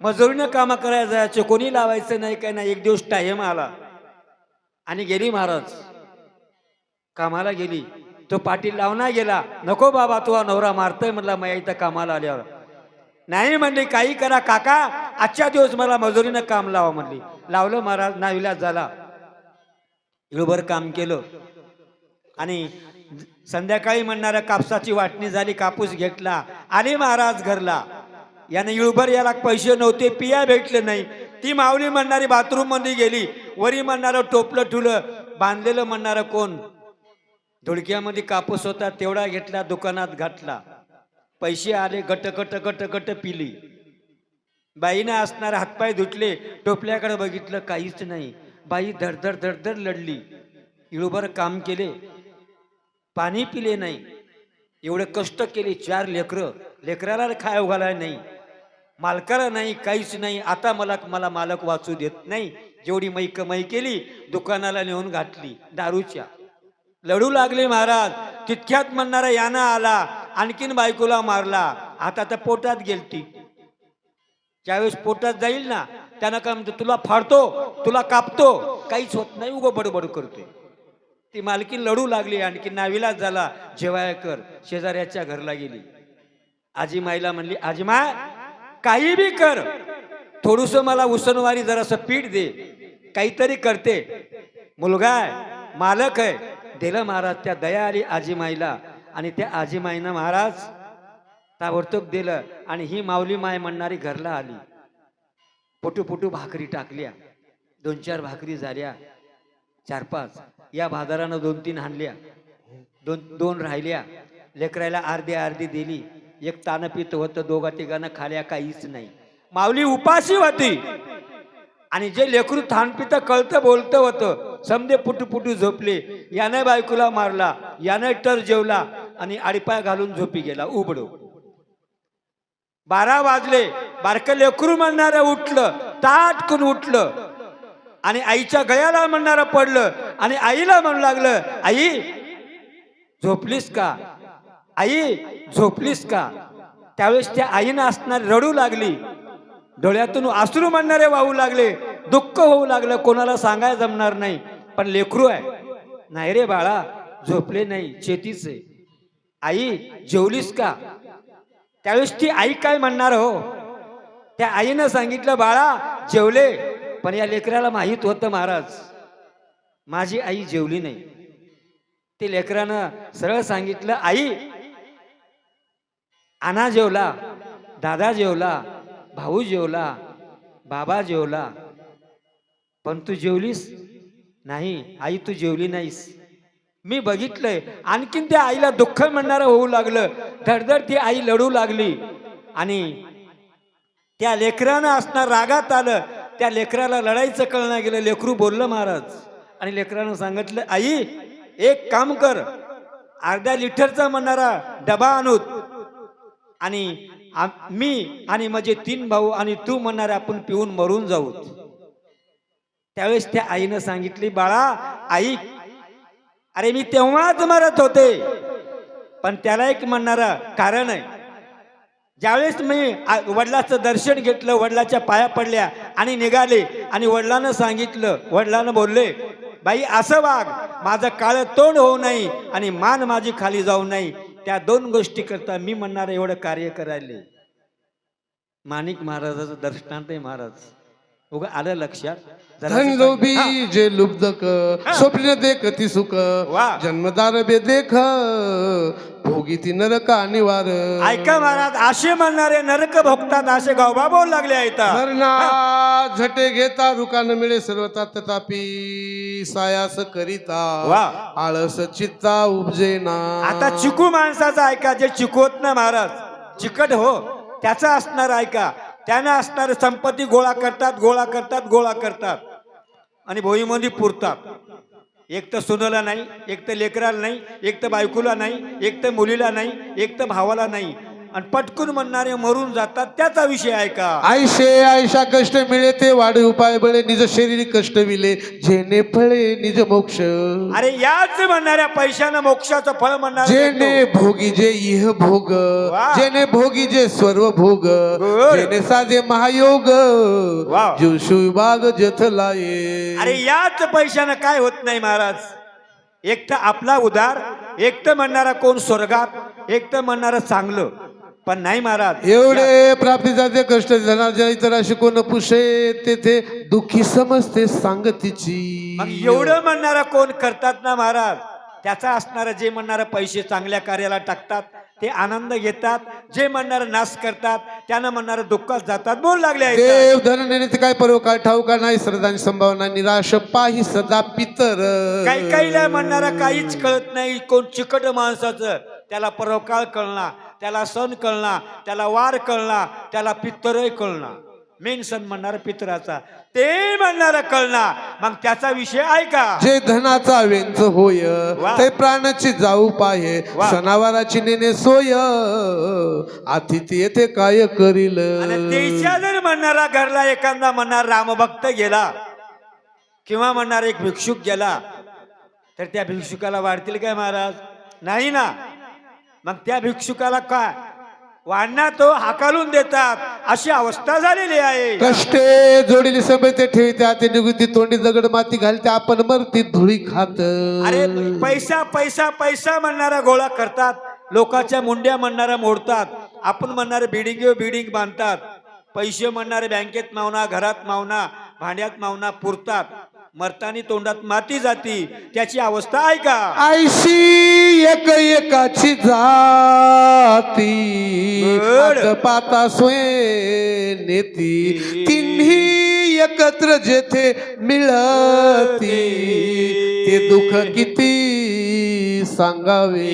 मजुरीनं काम करायला जायचं, कोणी लावायचं नाही काय नाही. एक दिवस टाइम आला आणि गेली महाराज कामाला गेली. तो पाटील लावणार गेला, नको बाबा तू नवरा मारतोय म्हणला, मी इथं कामाला आल्यावर. नाही म्हणली, काही करा काका, आजच्या दिवस मला मजुरीनं काम लावा म्हणली. लावलं महाराज, नाविलाज झाला. इळभर काम केलं आणि संध्याकाळी म्हणणारा कापसाची वाटणी झाली, कापूस घेतला आणि महाराज घरला. याने इळभर याला पैसे नव्हते, पिया भेटले नाही. ती माऊली म्हणणारी बाथरूम मध्ये गेली, वरी म्हणणारं टोपलं ठुलं बांधलेलं म्हणणारं कोण, धुडक्यामध्ये कापूस होता तेवढा घेतला, दुकानात घातला. पैसे आले, गट गट गट गट पिली. बाईनं असणारे हातपाय धुतले, टोपल्याकडे बघितलं, काहीच नाही. बाई धडधड धडधड लढली. इळभर काम केले, पाणी पिले नाही. एवढे कष्ट केले, 4 लेकरं, लेकराला खाय घालाय नाही, मालकाला नाही, काहीच नाही. आता मला मालक वाचू देत नाही. जेवढी मै कमाई केली दुकानाला नेऊन घातली दारूच्या. लढू लागले महाराज. तितक्यात म्हणणारा यानं आला, आणखीन बायकोला मारला. आता तर पोटात गेलती. ज्यावेळेस पोटात जाईल ना, त्यानं काय म्हणतो, तुला फाडतो, तुला कापतो, काहीच होत नाही, उगं बडबड करतोय. ती मालकीन लढू लागली, आणखी नाविलाज झाला. जेवाय कर, शेजाऱ्याच्या घरला गेली. आजीमाईला म्हणली, आजीमाय काही बी कर, थोडस मला उसनवारी जरासं पीठ दे, काहीतरी करते. मुलगा आहे, मालक आहे. दिलं महाराज. त्या दया आली आजीमाईला आणि त्या आजीमाईनं महाराज ताबडतोब दिलं. आणि ही माऊली माय म्हणणारी घरला आली. पुटू भाकरी टाकल्या, 2-4 भाकरी झाल्या, 4-5. या बाजारानं 2-3 हाणल्या, 2 राहिल्या. लेकरायला अर्धी दिली. एक तानं पित होतं, 2-3 खाल्या, काहीच नाही. माऊली उपाशी होती आणि जे लेकरू थानपित कळतं बोलतं होतं, समजे पुटू झोपले. यानं बायकोला मारला, यानं टर जेवला आणि आडीपाय घालून झोपी गेला उबडो. 12 वाजले. बारकं लेकरू म्हणणारं उठलं, ताटकन उठलं आणि आईच्या गळ्याला म्हणणारं पडलं आणि आईला म्हणू लागलं, आई झोपलीस का, आई झोपलीस का. त्यावेळेस त्या आईनं असणार रडू लागली, डोळ्यातून अश्रू म्हणणारे वाहू लागले, दुःख होऊ लागलं. कोणाला सांगायला जमणार नाही, पण लेकरू आहे. नाही रे बाळा, झोपले नाही, चेतीच आहे. आई जेवलीस का. त्यावेळेस ती आई काय म्हणणार हो. त्या आईनं सांगितलं, बाळा जेवले. पण या लेकराला माहित होतं महाराज, माझी आई जेवली नाही. ते लेकरानं सरळ सांगितलं, आई आना जेवला, दादा जेवला, भाऊ जेवला, बाबा जेवला, पण तू जेवलीस नाही. आई तू जेवली नाहीस, मी बघितलंय. आणखीन त्या आईला दुःख म्हणणारं होऊ लागलं. धडधड ती आई लढू लागली आणि त्या लेकरानं असणार रागात आलं. त्या लेकराला लढायचं कळणं गेलं. लेकरू बोललं महाराज आणि लेकरानं सांगितलं, आई एक काम कर, अर्ध्या लिटरचा म्हणणारा डबा आणूत आणि मी आणि माझे 3 भाऊ आणि तू म्हणणारे आपण पिऊन मरून जाऊ. त्यावेळेस त्या आईनं सांगितली, बाळा आई, अरे मी तेव्हाच मरत होते, पण त्याला एक म्हणणारा कारण आहे. ज्यावेळेस मी वडिलाचं दर्शन घेतलं, वडिलाच्या पाया पडल्या आणि निघाले आणि वडिलांना सांगितलं, वडिलांना बोलले, बाई असं वाग, माझं काळं तोंड होऊ नये आणि मान माझी खाली जाऊ नये. त्या 2 गोष्टी करता मी म्हणणार एवढं कार्य करायले. माणिक महाराजाचं दर्शनांत आहे महाराज. उगा आलं लक्षात. धनलोभी जे लुब्धक स्वप्न देखती सुख, जन्मदार बेदेख भोगी ती नरक अनिवार. ऐका महाराज, असे म्हणणारे नरक भोगतात असे गावबा बोल लागले आहेत. मरणा झटे घेता रुकान मिळे सर्व तापी सायास करिता आळस चित्ता उपजेना. आता चिकू माणसाचा ऐका, जे चिकवत ना महाराज, चिकट हो त्याचा असणार ऐका. त्यानं असणार संपत्ती गोळा करतात आणि भोईमध्ये पुरतात. एक तर सुनेला नाही, एक तर लेकराला नाही, एक तर बायकोला नाही, एक तर मुलीला नाही, एक तर भावाला नाही. आणि पटकून म्हणणारे मरून जातात, त्याचा विषय आहे का? आयशे आयशा कष्ट मिळे ते वाढ उपाय बळे निज शरीर कष्ट विले जेने फळे निज मोक्ष. अरे याच म्हणणाऱ्या पैशानं मोक्षाचं फळ म्हणणार जेने भोगी जे इह भोग वा. जेने भोगी जे सर्व भोग गुड. जेने साधे महायोग वा. जीव शिवबाग जथलाये. अरे याच पैशानं काय होत नाही महाराज. एक तर आपला उदार, एक तर म्हणणारा कोण स्वर्गात, एक तर म्हणणारा चांगलं, पण नाही महाराज. एवढे प्राप्तीचे कष्ट धनार्जन इतर अशी कोण पुषे तेथे दुःखी समजते सांगतीची. मग एवढं म्हणणारा कोण करतात ना महाराज, त्याचा असणारा जे म्हणणारा पैसे चांगल्या कार्याला टाकतात ते आनंद घेतात, जे म्हणणारा नाश करतात त्यानं म्हणणारा दुःखात जातात. बोल लागले आहेत. देव धन नेते काय पर्व काय ठाऊका नाही श्रद्धांची संभावना निराश पाही सदा पितर. काही काहीला म्हणणारा काहीच कळत नाही. कोण चिकट माणसाचं त्याला परोकाळ कळणार, त्याला सण कळणार, त्याला वार कळणार, त्याला पितरही कळणार. मेन सण म्हणणारा पितराचा ते म्हणणारा कळणार. मग त्याचा विषय आहे का? जे धनाचा वेंच होय वा. ते प्राणाची जाऊ पाये वा. सणावाराची नेने सोय अतिथी येथे काय करील. आणि त्याच्या जर म्हणणारा घरला एखादा म्हणणार रामभक्त गेला किंवा म्हणणार एक भिक्षुक गेला तर त्या भिक्षुकाला वाढतील काय महाराज? नाही ना. मग त्या भिक्षुकाला काय वाढणार, तो हाकालून देतात. अशी अवस्था झालेली आहे. कष्टे जोडीली सभेते ठेवते आते निगुती तोंडी दगड माती घालते आपण मरती धुळी खात. अरे पैसा पैसा पैसा म्हणणारा गोळा करतात, लोकांच्या मुंड्या म्हणणारा मोडतात, आपण म्हणणारे बिल्डिंग बांधतात, पैसे म्हणणारे बँकेत मावना, घरात मावना, भांड्यात मावना पुरतात, मरतानी तोंडात माती जाती. त्याची अवस्था आहे का? आयशी एक एकाची जाती बरं. आज पाता सोय नेती तिन्ही एकत्र जेथे मिळती ते दुःख किती सांगावे.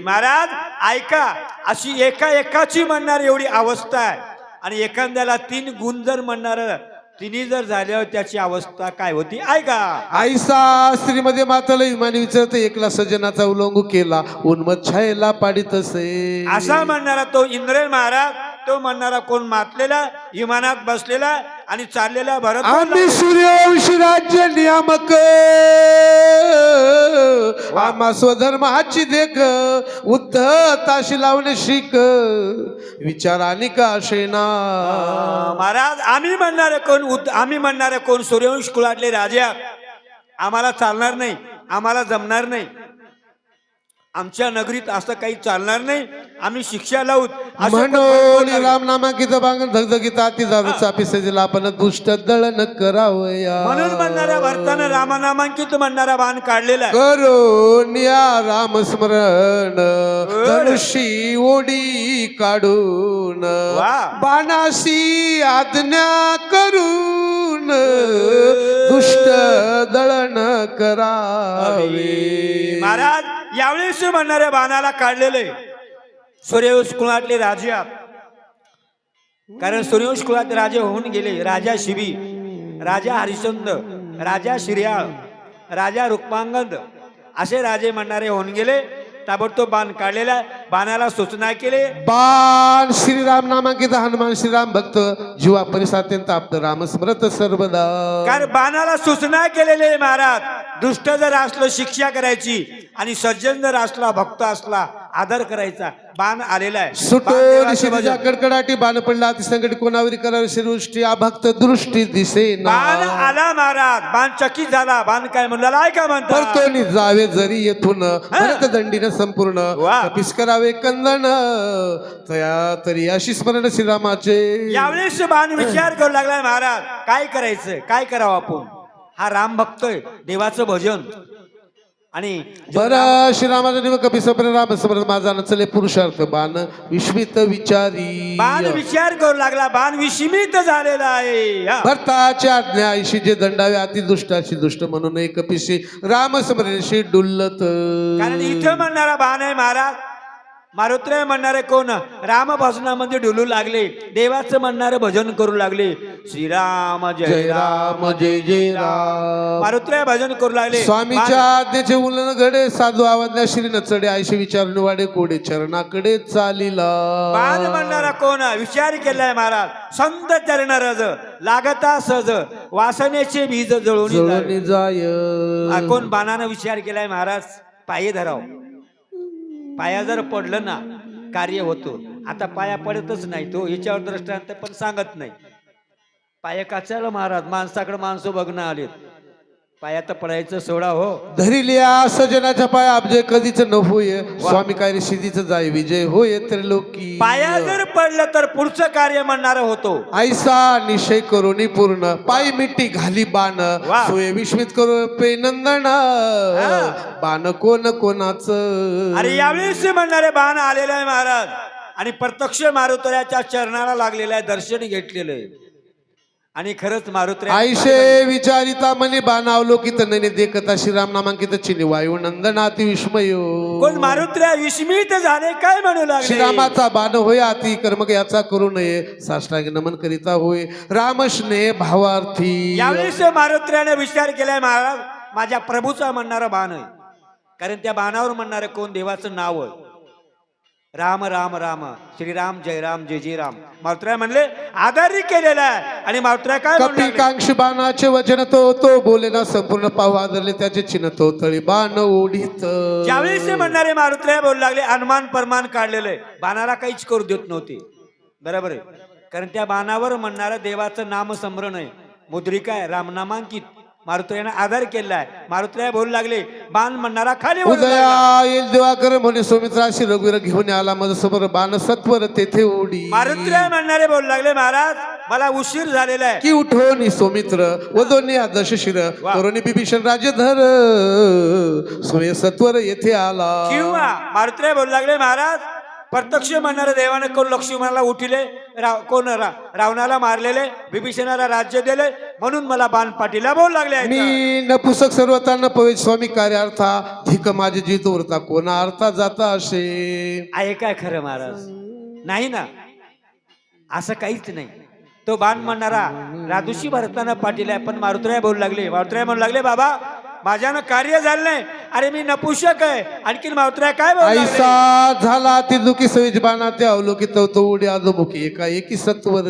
महाराज ऐका, अशी एका एकाची म्हणणार एवढी अवस्था आहे. आणि एखाद्याला 3 गुण जर म्हणणार, तिन्ही जर झाल्यावर त्याची अवस्था काय होती ऐका. आईसा स्त्रीमध्ये माताला विमानी विचारत एकला सजनाचा उल्लंघ केला उन्मत छायेला पाडित असे. असा म्हणणारा तो इंद्र महाराज, तो म्हणणारा कोण मातलेला विमानात बसलेला आणि चाललेला भरत. आम्ही सूर्यवंशी राज्य नियामक आम्हा स्वधर्माची देख उद्धताशी लावणे शिक विचारानी का असेना. महाराज आम्ही म्हणणारे कोण सूर्यवंश कुळातले राजा, आम्हाला चालणार नाही, आम्हाला जमणार नाही, आमच्या नगरीत असं काही चालणार नाही, आम्ही शिक्षा लावूत म्हणून रामनामांकित बांगण धगधगीत अति जावे चापी सजेला आपण दुष्ट दळण करावया. म्हणून म्हणणाऱ्या भरतानं रामनामांकित म्हणणारा बाण काढलेला करून या राम स्मरण धनुषी ओढी काढून वा. बाणाशी आज्ञा करून दुष्ट दळण करावे. महाराज यावेळेस म्हणणाऱ्या बाणाला काढलेले सूर्यवंश कुळातले राजा, कारण सूर्यवंश कुळातले राजे होऊन गेले. राजा शिबी, राजा हरिश्चंद्र, राजा शिर्याळ, राजा रुक्मांगद असे राजे म्हणणारे होऊन गेले. ताबडतोब बाण काढलेला, बाणाला सूचना केले. बाण श्रीराम नामांकित हनुमान श्रीराम भक्त जीवा परिसात्यंत आप्त राम स्मरत सर्वदा. कारण बाणाला सूचना केलेले महाराज, दुष्ट जर असलं शिक्षा करायची आणि सज्जन जर असला, भक्त असला आदर करायचा. बाण आलेला आहे. सुटो बाण देवाचं निषेधाच्या भजन. कडकडाटी बाण पडला अतिसंकट कोणावरी करावी श्रीवृष्टी अभक्त दृष्टी दिसे बाण आला महाराज, बाण चकित झाला. बाण काय म्हणला ऐका म्हणतात. परतोनी जावे जरी येथून भरत दंडीनं संपूर्ण वा. कपीस करावे कंदन तया तरी अशी स्मरण श्रीरामाचे. यावेळेस बाण विचार करू लागलाय महाराज, काय करायचं, काय करावं आपण. हा राम भक्त आहे, देवाचं भजन. आणि बरं श्रीरामाचा निम कपीस राम स्मरण माझा नचले पुरुषार्थ बाण विश्वित विचारी. बाण विचार करू लागला, बाण विस्मित झालेला आहे. हा. भरताच्या आज्ञा आईशी जे दंडावे अति दुष्टाशी दुष्ट म्हणून एक कपिशी राम स्मरणशी डुल्लत. कारण इथं म्हणणारा बाण आहे महाराज, मारुत्र्य म्हणणारे कोण राम भजनामध्ये डुलू लागले, देवाचं म्हणणारे भजन करू लागले. श्रीराम जय जय राम राम जय जय राम. मारुत्र्य भजन करू लागले. स्वामीच्या आज्ञेचे उल्लन घडे, साधू आवाजल्या श्री नचडे, आयशी विचारून वाडे कोडे, चरणाकडे चालिला. बाण म्हणणारा कोण विचार केलाय महाराज. संत चरण रज लागता सज, वासनेचे बीज जळून जळून जाय. कोण बाणानं विचार केलाय महाराज. पायी धराव, पाया जर पडलं ना कार्य होतो. आता पाया पडतच नाही तो, याच्यावर दृष्टांत पण सांगत नाही. पाया काचायला महाराज, माणसाकडे माणसं बघणं आलेत. पाया तर पडायचं सोडा हो. धरिल्या सजनाच्या पाया अब्जे कधीच न होय, स्वामी काय सिद्धीच जाय विजय होय त्रिलोकी. पाया जर पडलं तर पुढचं कार्य म्हणणार होतो. ऐसा निश्चय करून पूर्ण, पायी मिट्टी घाली बाण, वा. सोय विस्मित करू पे नंदन, बाण कोण कोणाच. अरे यावेळेस म्हणणारे बाण आलेले आहे महाराज, आणि प्रत्यक्ष मारुतऱ्याच्या चरणाला लागलेलं आहे, दर्शन घेतलेलं आहे. आणि खरंच मारुतऱ्या आईशे विचारिता मनी बाणावलोकित नने देखता श्रीराम नामांकित चिनी वायू नंदनाती विस्मय. कोण मारुतऱ्या विस्मित झाले, काय म्हणू लागले. श्रीरामाचा बाण होय अति कर्म याचा करू नये, साष्टांग नमन करिता होय राम स्नेह भावार्थी. यावेळेस मारुत्र्याने विचार केलाय महाराज, माझ्या प्रभूचा म्हणणारा बाण आहे. कारण त्या बाणावर म्हणणारे कोण देवाचं नाव आहे. राम राम राम, श्रीराम जय राम जय जय राम. मारुत्र्या म्हणले आधारी केलेला आहे. आणि मारुत्र्या काय म्हणू लागले? कपिकांक्षी बाणाचे वचन तो बोले ना संपूर्ण पाहू आदरले त्याचे चिन्ह तो तळी बाण ओढीत. ज्यावेळेस म्हणणारे मारुत्र्या बोलू लागले, अनुमान परमान काढलेलं आहे. बाणाला काहीच करू देत नव्हते. बरोबर आहे, कारण त्या बाणावर म्हणणारा देवाचं नाम स्मरण आहे, मुद्रिका आहे, रामनामांकित. मारुत्र्याने आधार केलाय. मारुत्र्या बोलू लागले, बाण म्हणणारा खाली ओढू लागला. उदया येईल दिवाकर म्हणे सोमित्राशी रघुवीर घेऊन आला मज समोर बाण सत्वर तेथे उडी. मारुत्र्या म्हणणारे बोलू लागले, महाराज मला उशीर झालेला आहे. की उठोनी सोमित्र वदोनी आदर्श शिर करोनी बिभीषण राजधर सोय सत्वर येथे आला. किंवा मारुत्र्या बोलू लागले, महाराज प्रत्यक्ष म्हणणारे देवाने कोण लक्ष्मणाला उठिले, कोण रावणाला मारलेले, विभीषणाला राज्य दिले, म्हणून मला बाण पाटीला बोलू लागले. मी नपुसक सर्वतांना पवे स्वामी कार्यार्था धिक माझे जीत उरता कोणा अर्था जाता असे. आहे काय खरं महाराज? नाही ना, असं काहीच नाही. तो बाण म्हणणारा राजूशी भरताना पाटील आहे. पण मारुत्र्या बोलू लागले, मारुत्र्या म्हणू लागले, बाबा माझ्यानं कार्य झालं नाही. अरे मी नपुषक आहे. आणखीन मारुत्र्या काय बोलू लागले? ऐसा झाला ती दुखी सविज बाणा त्या अवलोकित तो उडी आजोमुखी एका एकी सत्वर.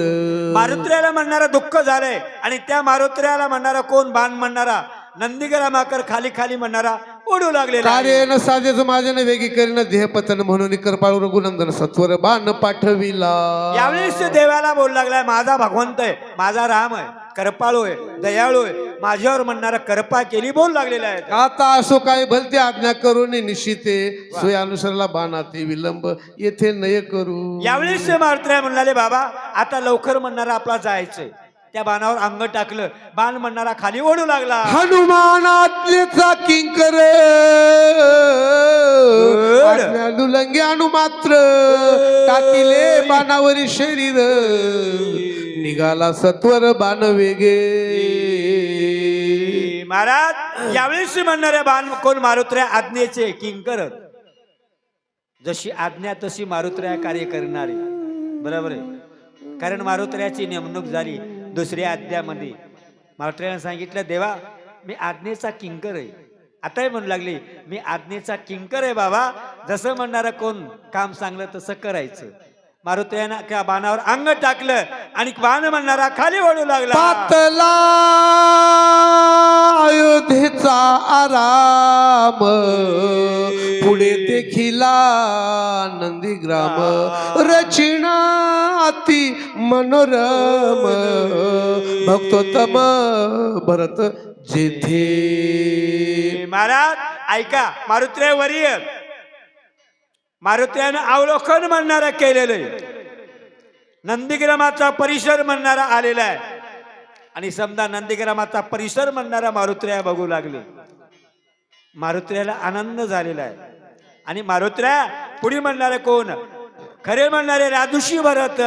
मारुत्र्याला म्हणणारा दुःख झालंय. आणि त्या मारुत्र्याला म्हणणारा कोण बाण म्हणणारा नंदीगरामाकर खाली खाली म्हणणारा उडू लागले. कार्य न साजेच माझ्यानं वेगी करीन देहपतन म्हणून कृपाळू रघुनंदन सत्वर बाण पाठविला. यावेळेस देवाला बोलू लागलाय, माझा भगवंत आहे, माझा राम आहे, कृपाळू आहे, दयाळू आहे, माझ्यावर म्हणणारा कृपा केली बोलू लागलेला आहे. आता असो काय भलते आज्ञा करून निश्चिते सोय अनुसरला बाणाते विलंब येथे नय करू. यावेळेस मारुत्र्या म्हणाले, बाबा आता लवकर म्हणणारा आपला जायचंय. त्या बाणावर अंग टाकलं, बाण म्हणणारा खाली ओढू लागला. हनुमानातलेचा किंकर लुलंगे अनुमात्र टाकिले बाणावरी शरीर निघाला सत्वर बाण वेगे. महाराज यावेळेस म्हणणारे बाण कोण? मारुत्र्या आज्ञेचे किंकर. जशी आज्ञा तशी मारुत्र्या कार्य करणारे. बरोबर आहे, कारण मारुत्र्याची नेमणूक झाली दुसऱ्या आज्ञामध्ये. मारुत्र्याने सांगितलं, देवा मी आज्ञेचा किंकर आहे. आताही म्हणू लागली, मी आज्ञेचा किंकर आहे बाबा. जसं म्हणणारं कोण काम सांगलं तसं करायचं. मारुत्र्यानं त्या बाणावर अंग टाकलं आणि बाण म्हणणारा खाली ओढू लागला. पातला अयोध्येचा आराम पुढे देखिला नंदीग्राम रचना अति मनोरम भक्तोत्तम भरत जेथे. महाराज ऐका, मारुत्र्यावरील मारुत्र्यानं अवलोकन म्हणणारा केलेलं आहे. नंदीग्रामाचा परिसर म्हणणारा आलेला आहे. आणि समजा नंदीग्रामाचा परिसर म्हणणारा मारुत्र्या बघू लागले. मारुत्र्याला आनंद झालेला आहे. आणि मारुत्र्या पुढे म्हणणारे कोण? खरे म्हणणारे राजूशी भरत.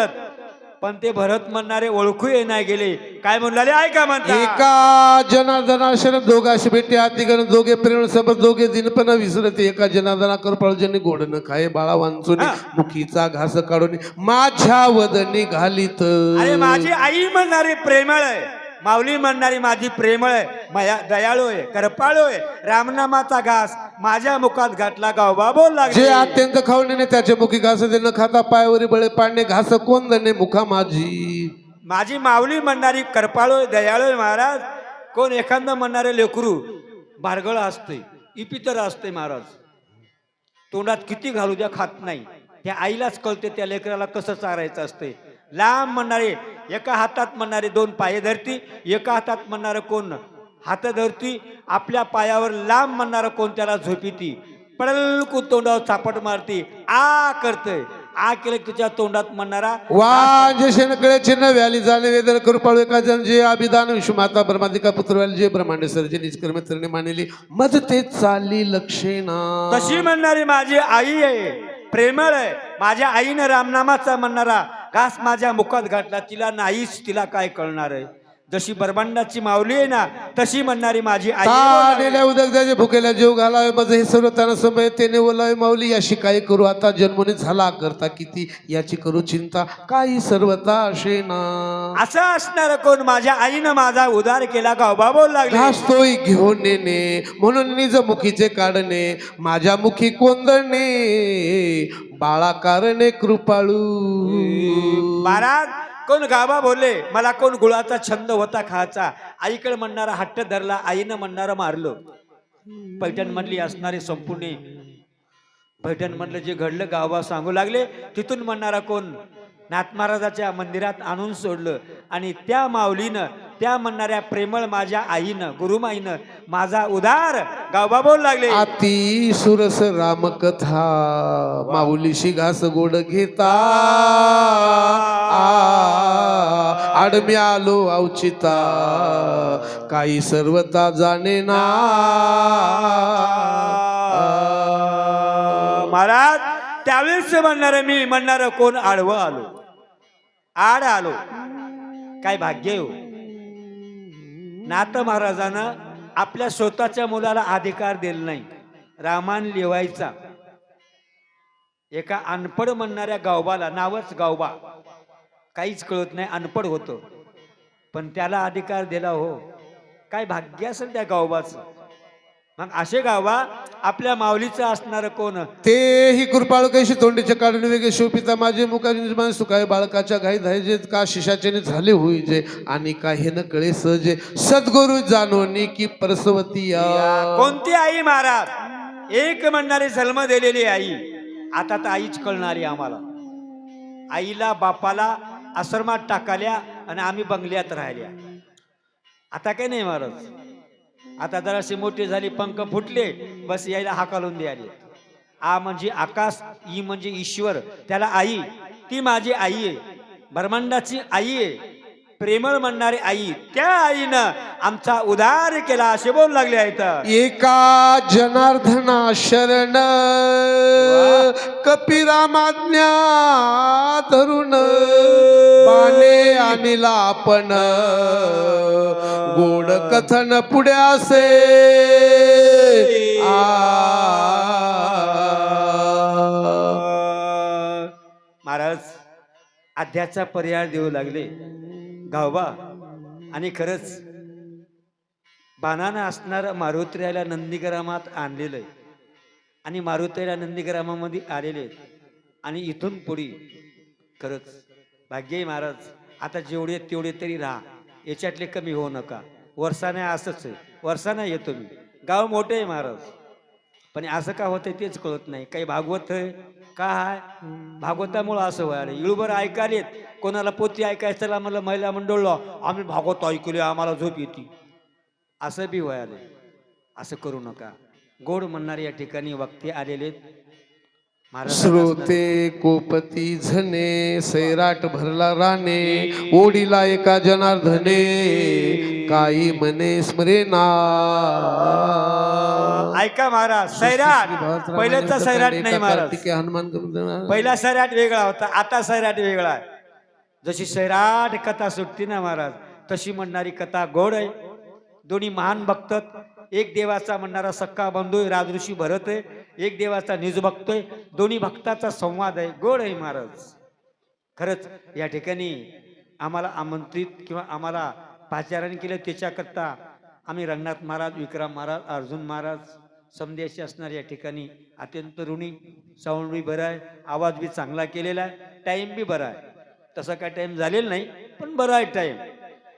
पण ते भरत म्हणणारे ओळखू नाही गेले. काय म्हणले ऐका म्हणता एका जनार्दनाशर दोघाशी भेटे आतिगण दोघे प्रेम सबर दोघे दिनपणा विसरते एका जनार्दना कृपाळजनी गोड न खाये बाळा वांचून मुखीचा घास काढून माझ्या वदनी घालीत. अरे माझी आई म्हणणारी प्रेमळ आहे, माऊली म्हणणारी माझी प्रेमळ आहे, दयाळू आहे, कृपाळू आहे. रामनामाचा घास माझ्या मुखात घातला गावबा बोल लागले. जे अत्यंत खावणे त्याच्या मुखी घास दे न खाता पायावरी बळे पाडणे घास कोण दणे मुखा माझी. माझी माऊली म्हणणारी कृपाळू आहे, दयाळू आहे महाराज. कोण एखादं म्हणणारे लेकरू बारगळ असते, इपितर असते महाराज. तोंडात किती घालू द्या खात नाही. त्या आईलाच कळते त्या लेकराला कसं चारायचं असते. लांब म्हणणारे एका हातात म्हणणारे दोन पाय धरती, एका हातात म्हणणारं कोण हात धरती. आपल्या पायावर लांब म्हणणारं कोण त्याला झोपीती. पडलकू तोंडावर चापट मारती. आ करतय आ केलं तुझ्या तोंडात म्हणणारा वाजे शेणकळे चिन्ह व्याली जाणे वेदन कृपाळू एका जन जे अभिदान विश्वमाता ब्रह्मादिका पुत्र व्याली जे ब्रह्मांड सर्जे निज कर्म तरणे मानेली मज ते चाली लक्षेना. तशी म्हणणारी माझी आई आहे, प्रेमळ आहे. माझ्या आईनं रामनामाचा म्हणणारा घास माझ्या मुखात घातला. तिला नाहीच, तिला काय कळणार आहे. जशी ब्रह्मांडाची माऊली आहे ना तशी म्हणणारी माझी आई. तानेल्या उदक द्याचे भुकेल्या जीव घालावे मज हे सर्व त्यांना समय तेने ओलावे माऊली याशी काय करू आता जन्मोनी झाला करता किती याची करू चिंता काही सर्वता अशेना. असं असणार कोण माझ्या आईनं माझा उद्धार केला गावबा बोल लागले. घास तोय घेऊन नेणे म्हणून निज मुखीचे काढणे माझ्या मुखी कोंदणे बाळा कारणे कृपाळू. महाराज कोण गावा बोलले मला कोण गुळाचा छंद होता खायचा. आईकडे म्हणणारा हट्ट धरला, आईनं म्हणणारा मारलं. पैठण म्हणली असणारे संपूर्ण पैठण म्हणलं जे घडलं गावा सांगू लागले. तिथून म्हणणारा कोण नाथ महाराजाच्या मंदिरात आणून सोडलं. आणि त्या माऊलीनं त्या म्हणणाऱ्या प्रेमळ माझ्या आईनं गुरुमाईनं माझा उद्धार गावबा बोल लागले. अति सुरस रामकथा माऊलीशी घास गोड घेता आडमी आलो औचिता काही सर्वता जाणे ना. महाराज त्यावेळेस म्हणणार मी म्हणणार कोण आडवं आलो, आड आलो. काय भाग्य हो. नाथ महाराजानं आपल्या स्वतःच्या मुलाला अधिकार दिला नाही. रामायण लिहायचा एका अनपड म्हणणाऱ्या गावबाला, नावच गावबा, काहीच कळत नाही, अनपड होतो, पण त्याला अधिकार दिला. हो काय भाग्य असेल त्या गावबाचं. मग असे गावा आपल्या माऊलीचं असणार कोण तेही कृपाळू कैशी तोंडीचे काढून वेगळे शिवपिता माझे मुखाने निर्माण सुखाय बाळकाच्या घाई धायजे का शिशाचे झाले होईजे आणि काही न कळे सहजे सद्गुरु जानोनी की परसवती कोणती आई महाराज. एक म्हणणारी जन्म दिलेली आई. आता तर आईच कळणारी आम्हाला. आईला बापाला आश्रमात टाकाल्या आणि आम्ही बंगल्यात राहिल्या. आता काही नाही महाराज. आता जराशी मोठी झाली, पंख फुटले, बस यायला हाकालून द्यायला. आ म्हणजे आकाश, ई म्हणजे ईश्वर, त्याला आई. ती माझी आई आहे, ब्रह्मांडाची आई आहे, प्रेमळ म्हणणारी आई. त्या आईनं आमचा उद्धार केला असे बोल लागले आहेत. एका जनार्दना शरण कपिरामाज्ञा धरून पाने आणला आपण गोड कथन पुढे असे महाराज अध्याचा पर्याय देऊ लागले गावबा. आणि खरंच बाणानं असणारं मारुतीला नंदीग्रामात आणलेलं आहे आणि मारुतीला नंदीग्रामामध्ये आलेले आहेत. आणि इथून पुढे खरंच भाग्य आहे महाराज. आता जेवढे तेवढे तरी राहा, याच्यातले कमी होऊ नका. वर्षाने असंच आहे, वर्षाने येतो मी. गाव मोठे आहे महाराज, पण असं का होतंय तेच कळत नाही. काही भागवत आहे काय, भागवतामुळं असं व्हायला. इळूबर ऐकालेत, कोणाला पोती ऐकायचं चला मला महिला मंडळला आम्ही भागवत ऐकले, आम्हाला झोप येते, असं बी व्हायला. असं करू नका. गोड म्हणणारे या ठिकाणी वक्ते आलेले. श्रोते कोपती झने सैराट भरला राणे ओढीला एका जनार्दने काही मने स्मरेना. ऐका महाराज, सैराट पहिल्याचा सैराट नाही महाराज. हनुमान पहिला सैराट वेगळा होता, आता सैराट वेगळा आहे. जशी सैराट कथा सुटती ना महाराज, तशी म्हणणारी कथा गोड आहे. दोन्ही महान भक्त, एक देवाचा म्हणणारा सक्का बंधू आहे राजऋषी भरत आहे, एक देवाचा निज बघतोय. दोन्ही भक्ताचा संवाद आहे, गोड आहे महाराज. खरंच या ठिकाणी आम्हाला आमंत्रित किंवा आम्हाला पाचारण केलं त्याच्याकरता आम्ही रंगनाथ महाराज, विक्रम महाराज, अर्जुन महाराज समदेशी असणार या ठिकाणी अत्यंत ऋणी. साऊंड बी बरं आहे, आवाज बी चांगला केलेला आहे, टाईम बी बरा आहे. तसा काय टाईम झालेला नाही पण बरा आहे टाईम.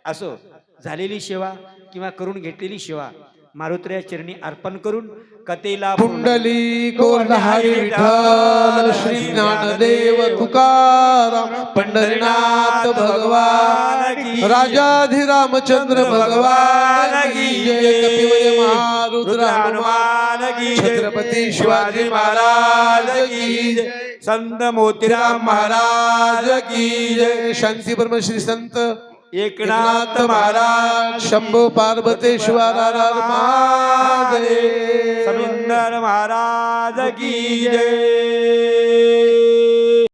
असो, झालेली सेवा किंवा करून घेतलेली सेवा मारुत्र्या चरणी अर्पण करून कथेला पुंडली कोल्हारी विठ्ठल श्री ज्ञानदेव तुकाराम पंढरीनाथ भगवान की, राजाधिरामचंद्र भगवान की जय. कपिवरे महारुद्र हनुमान की, छत्रपती शिवाजी महाराज की जय. संत मोतीराम महाराज की जय. शांती ब्रह्म श्री संत एकनाथ महाराज, शंभू पार्वतेश्वर महादेव, समिंदर महाराज की जय.